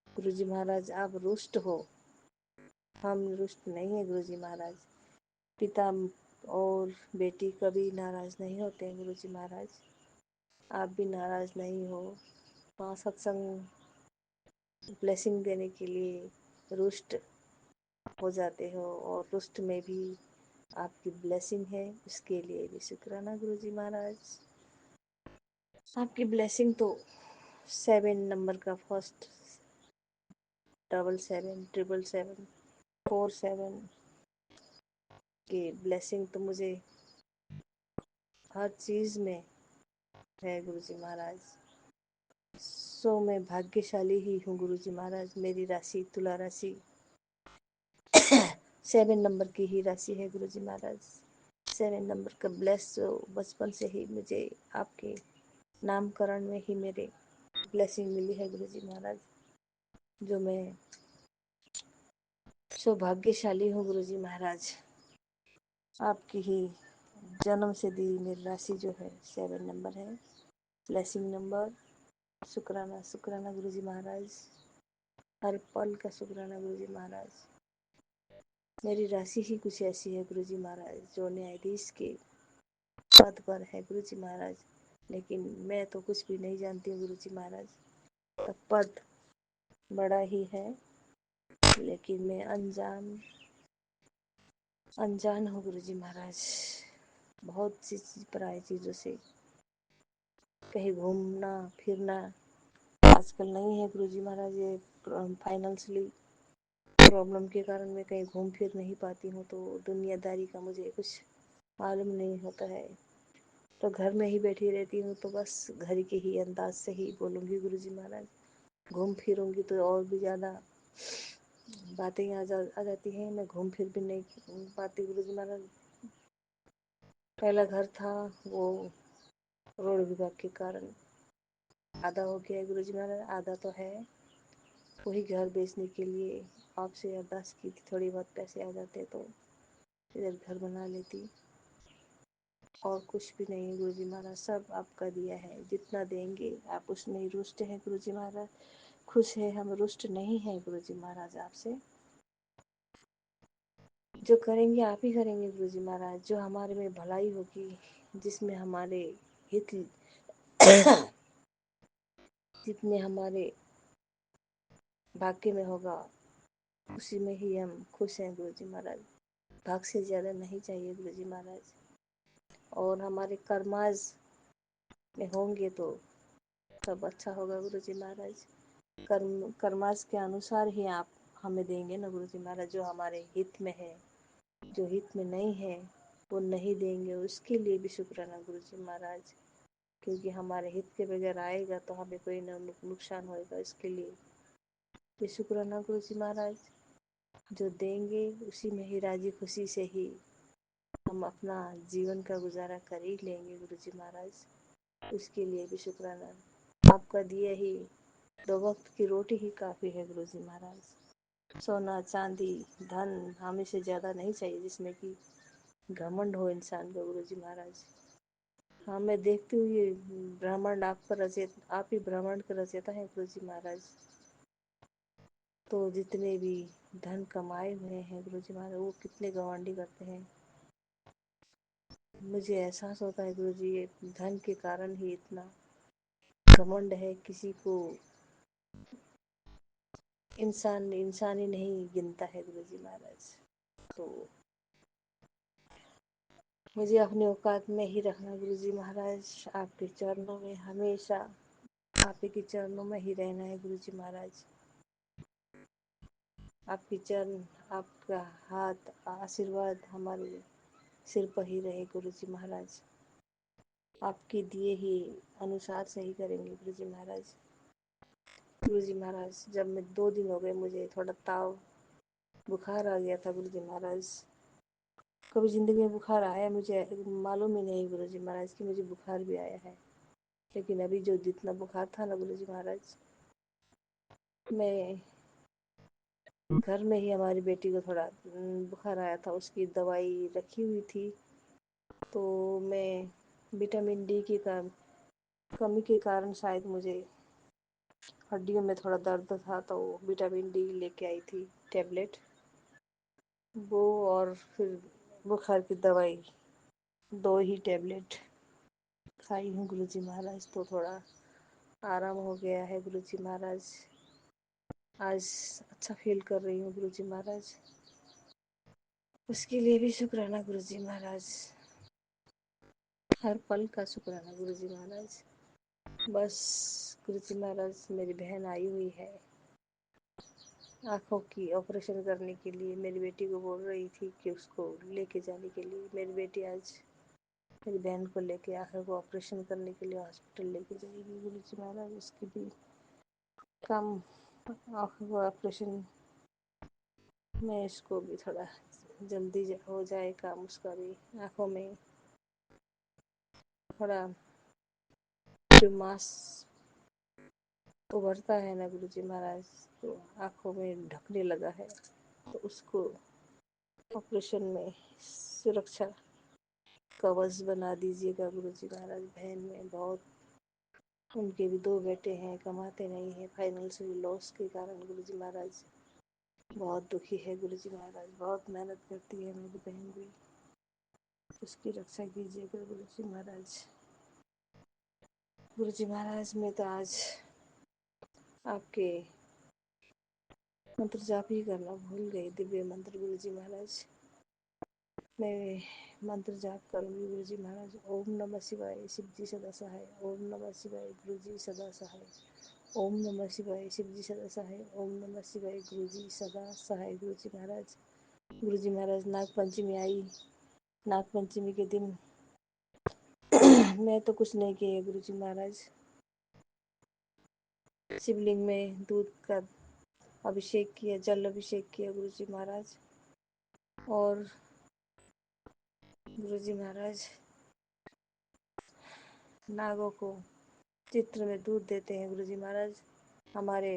गुरु जी महाराज आप रुष्ट हो, हम रुष्ट नहीं है गुरु जी महाराज। पिता और बेटी कभी नाराज नहीं होते हैं गुरु जी महाराज, आप भी नाराज नहीं हो। वहाँ सत्संग ब्लेसिंग देने के लिए रुष्ट हो जाते हो और रुष्ट में भी आपकी ब्लेसिंग है, उसके लिए भी शुक्राना गुरु जी महाराज। आपकी ब्लेसिंग तो 7 नंबर का फर्स्ट 777747 की ब्लेसिंग तो मुझे हर चीज़ में है गुरु जी महाराज। सो मैं भाग्यशाली ही हूँ गुरु जी महाराज। मेरी राशि तुला राशि 7 नंबर की ही राशि है गुरु जी महाराज। 7 नंबर का ब्लेस जो बचपन से ही मुझे आपके नामकरण में ही मेरे ब्लेसिंग मिली है गुरु जी महाराज, जो मैं सौभाग्यशाली हूँ गुरु जी महाराज। आपकी ही जन्म से दी मेरी राशि जो है 7 नंबर है, ब्लेसिंग नंबर। शुक्राना शुक्राना गुरु जी महाराज, हर पल का शुक्राना गुरु जी महाराज। मेरी राशि ही कुछ ऐसी है गुरु जी महाराज जो न्यायाधीश के पद पर है गुरु जी महाराज, लेकिन मैं तो कुछ भी नहीं जानती हूँ गुरु जी महाराज। तो पद बड़ा ही है लेकिन मैं अनजान हूँ गुरु जी महाराज। बहुत सी पराई चीज़ों से कहीं घूमना फिरना आजकल नहीं है गुरु जी महाराज। ये फाइनेंशियली प्रॉब्लम के कारण मैं कहीं घूम फिर नहीं पाती हूँ, तो दुनियादारी का मुझे कुछ मालूम नहीं होता है। तो घर में ही बैठी रहती हूँ, तो बस घर के ही अंदाज से ही बोलूँगी गुरुजी महाराज। घूम फिरूँगी तो और भी ज़्यादा बातें आ जाती हैं। मैं घूम फिर भी नहीं पाती गुरुजी महाराज। पहला घर था वो रोड विभाग के कारण आधा हो गया है गुरुजी महाराज, आधा तो है। वही घर बेचने के लिए आपसे अरदास की थी, थोड़ी बहुत पैसे आ जाते तो इधर घर बना लेती। और कुछ भी नहीं गुरुजी महाराज, सब आपका दिया है। जितना देंगे आप उसमें ही रुष्ट हैं गुरुजी महाराज। खुश है हम, रुष्ट नहीं है गुरुजी महाराज आपसे। जो करेंगे आप ही करेंगे गुरुजी महाराज, जो हमारे में भलाई होगी, जिसमें हमारे हित जितने हमारे भाग्य में होगा उसी में ही हम खुश हैं गुरुजी महाराज। भाग से ज़्यादा नहीं चाहिए गुरुजी महाराज। और हमारे कर्माज में होंगे तो सब अच्छा होगा गुरुजी महाराज। कर्माज के अनुसार ही आप हमें देंगे ना गुरुजी महाराज, जो हमारे हित में है। जो हित में नहीं है वो नहीं देंगे, उसके लिए भी शुक्राना गुरुजी महाराज। क्योंकि हमारे हित के बगैर आएगा तो हमें कोई ना नुकसान होएगा, इसके लिए भी शुक्राना गुरुजी महाराज। जो देंगे उसी में ही राजी खुशी से ही हम अपना जीवन का गुजारा कर ही लेंगे गुरुजी महाराज। उसके लिए भी शुक्राना। आपका दिए ही 2 वक्त की रोटी ही काफ़ी है गुरुजी महाराज। सोना चांदी धन हमें से ज़्यादा नहीं चाहिए जिसमें कि घमंड हो इंसान को गुरुजी महाराज। हाँ, मैं देखती हूँ ये ब्राह्मण आप ही ब्राह्मण का रचेता है गुरुजी महाराज। तो जितने भी धन कमाए हुए हैं गुरुजी महाराज, वो कितने घमंडी करते हैं। मुझे एहसास होता है गुरुजी, ये धन के कारण ही इतना घमंड है। किसी को इंसान ही नहीं गिनता है गुरुजी महाराज। तो मुझे अपने औकात में ही रखना गुरुजी महाराज। आपके चरणों में हमेशा आप ही के चरणों में ही रहना है गुरुजी महाराज। आपके चरण, आपका हाथ आशीर्वाद हमारे सिर पर ही रहे गुरुजी महाराज। आपके दिए ही अनुसार से ही करेंगे गुरुजी महाराज। गुरुजी महाराज, जब मैं 2 दिन हो गए मुझे थोड़ा ताव बुखार आ गया था गुरुजी महाराज। कभी जिंदगी में बुखार आया मुझे मालूम ही नहीं गुरुजी महाराज कि मुझे बुखार भी आया है। लेकिन अभी जो जितना बुखार था ना गुरुजी महाराज, मैं घर में ही हमारी बेटी को थोड़ा बुखार आया था, उसकी दवाई रखी हुई थी। तो मैं विटामिन डी की कमी के कारण शायद मुझे हड्डियों में थोड़ा दर्द था, तो विटामिन डी लेके आई थी टैबलेट वो। और फिर बुखार की दवाई 2 ही टैबलेट खाई हूँ गुरुजी महाराज, तो थोड़ा आराम हो गया है गुरुजी महाराज। आज अच्छा फील कर रही हूँ गुरुजी महाराज। उसके लिए भी शुक्राना गुरुजी महाराज। हर पल का शुक्राना गुरुजी महाराज। बस गुरुजी महाराज, मेरी बहन आई हुई है आँखों की ऑपरेशन करने के लिए। मेरी बेटी को बोल रही थी कि उसको लेके जाने के लिए। मेरी बेटी आज मेरी बहन को लेके आँखों को ऑपरेशन करने के लिए हॉस्पिटल लेके जाएगी गुरुजी महाराज। उसकी भी कम आँखों को ऑपरेशन में इसको भी थोड़ा जल्दी हो जाए काम, उसका भी आँखों में थोड़ा जो मांस उभरता है ना गुरुजी महाराज, तो आँखों में ढकने लगा है, तो उसको ऑपरेशन में सुरक्षा कवच बना दीजिएगा गुरुजी महाराज। बहन में बहुत, उनके भी 2 बेटे हैं, कमाते नहीं हैं, फाइनेंशियल लॉस के कारण गुरुजी महाराज बहुत दुखी है गुरुजी महाराज। बहुत मेहनत करती है मेरी बहन भी, उसकी रक्षा कीजिएगा गुरुजी महाराज। गुरुजी महाराज, मैं तो आज आपके मंत्र जाप ही करना भूल गई, दिव्य मंत्र गुरुजी महाराज। मैं मंत्र जाप करूँगी गुरुजी महाराज। ओम नमः शिवाय, शिव जी सदा सहाय। ओम नमः शिवाय, गुरु जी सदा सहाय। ओम नमः शिवाय शिव जी सदा सहाय। ओम नमः शिवाय गुरु जी सदा सहाय। गुरु जी महाराज, गुरु जी महाराज, नाग पंचमी आई। नाग पंचमी के दिन मैं तो कुछ नहीं किया गुरु जी महाराज। शिवलिंग में दूध का अभिषेक किया, जल अभिषेक किया गुरु जी महाराज। और गुरु जी महाराज नागों को चित्र में दूध देते हैं गुरु जी महाराज। हमारे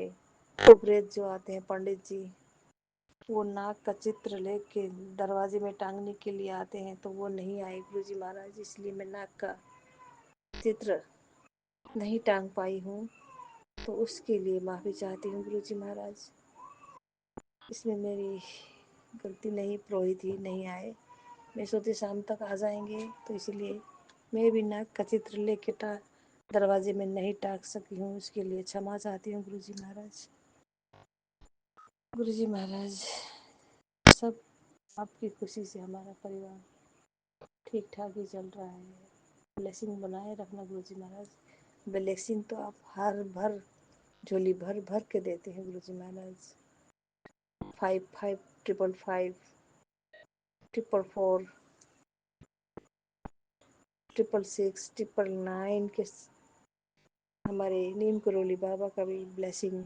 उपरेत जो आते हैं पंडित जी, वो नाग का चित्र लेके दरवाजे में टांगने के लिए आते हैं, तो वो नहीं आए गुरु जी महाराज, इसलिए मैं नाग का चित्र नहीं टांग पाई हूँ। तो उसके लिए माफ़ी चाहती हूँ गुरु जी महाराज। इसमें मेरी गलती नहीं, पुरोहित ही नहीं आए। मैं सोची शाम तक आ जाएंगे, तो इसलिए मैं भी नाग का चित्र लेके दरवाजे में नहीं टांग सकी हूँ। उसके लिए क्षमा चाहती हूँ गुरु जी महाराज। गुरु जी महाराज, सब आपकी खुशी से हमारा परिवार ठीक ठाक ही चल रहा है। ब्लेसिंग बनाए रखना गुरु जी महाराज। ब्लेसिंग तो आप हर भर झोली भर भर के देते हैं गुरु जी महाराज। 555555 444 666 999 के हमारे नीम करोली बाबा का भी ब्लेसिंग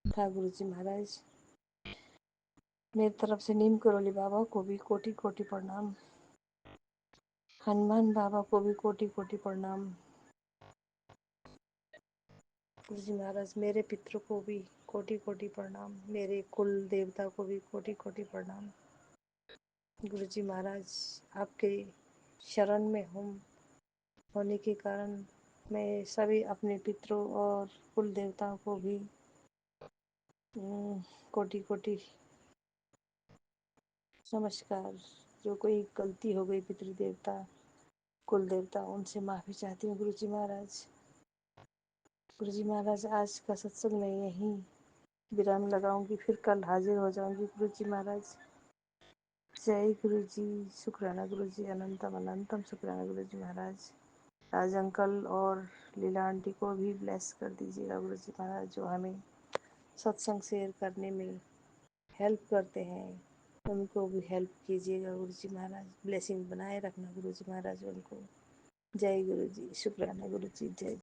था गुरु जी महाराज। मेरी तरफ से नीम करोली बाबा को भी कोटि कोटि प्रणाम। हनुमान बाबा को भी कोटि कोटि प्रणाम। गुरु जी महाराज, मेरे पितरों को भी कोटि कोटि प्रणाम। मेरे कुल देवता को भी कोटि कोटि प्रणाम। गुरु जी महाराज, आपके शरण में हम होने के कारण मैं सभी अपने पितरों और कुल देवताओं को भी कोटि कोटि नमस्कार। जो कोई गलती हो गई पितृ देवता कुल देवता, उनसे माफ़ी चाहती हूँ गुरु जी महाराज। गुरु जी महाराज, आज का सत्संग मैं यहीं विराम लगाऊंगी, फिर कल हाजिर हो जाऊंगी गुरु जी महाराज। जय गुरु जी, शुक्राना गुरु जी, अनंतम अनंतम शुक्राना गुरु जी महाराज। राज अंकल और लीला आंटी को भी ब्लेस कर दीजिएगा गुरु जी महाराज, जो हमें सत्संग शेयर करने में हेल्प करते हैं। उनको भी हेल्प कीजिएगा गुरु जी महाराज। ब्लेसिंग बनाए रखना गुरु जी महाराज उनको। जय गुरु जी, शुक्राना गुरु जी, जय।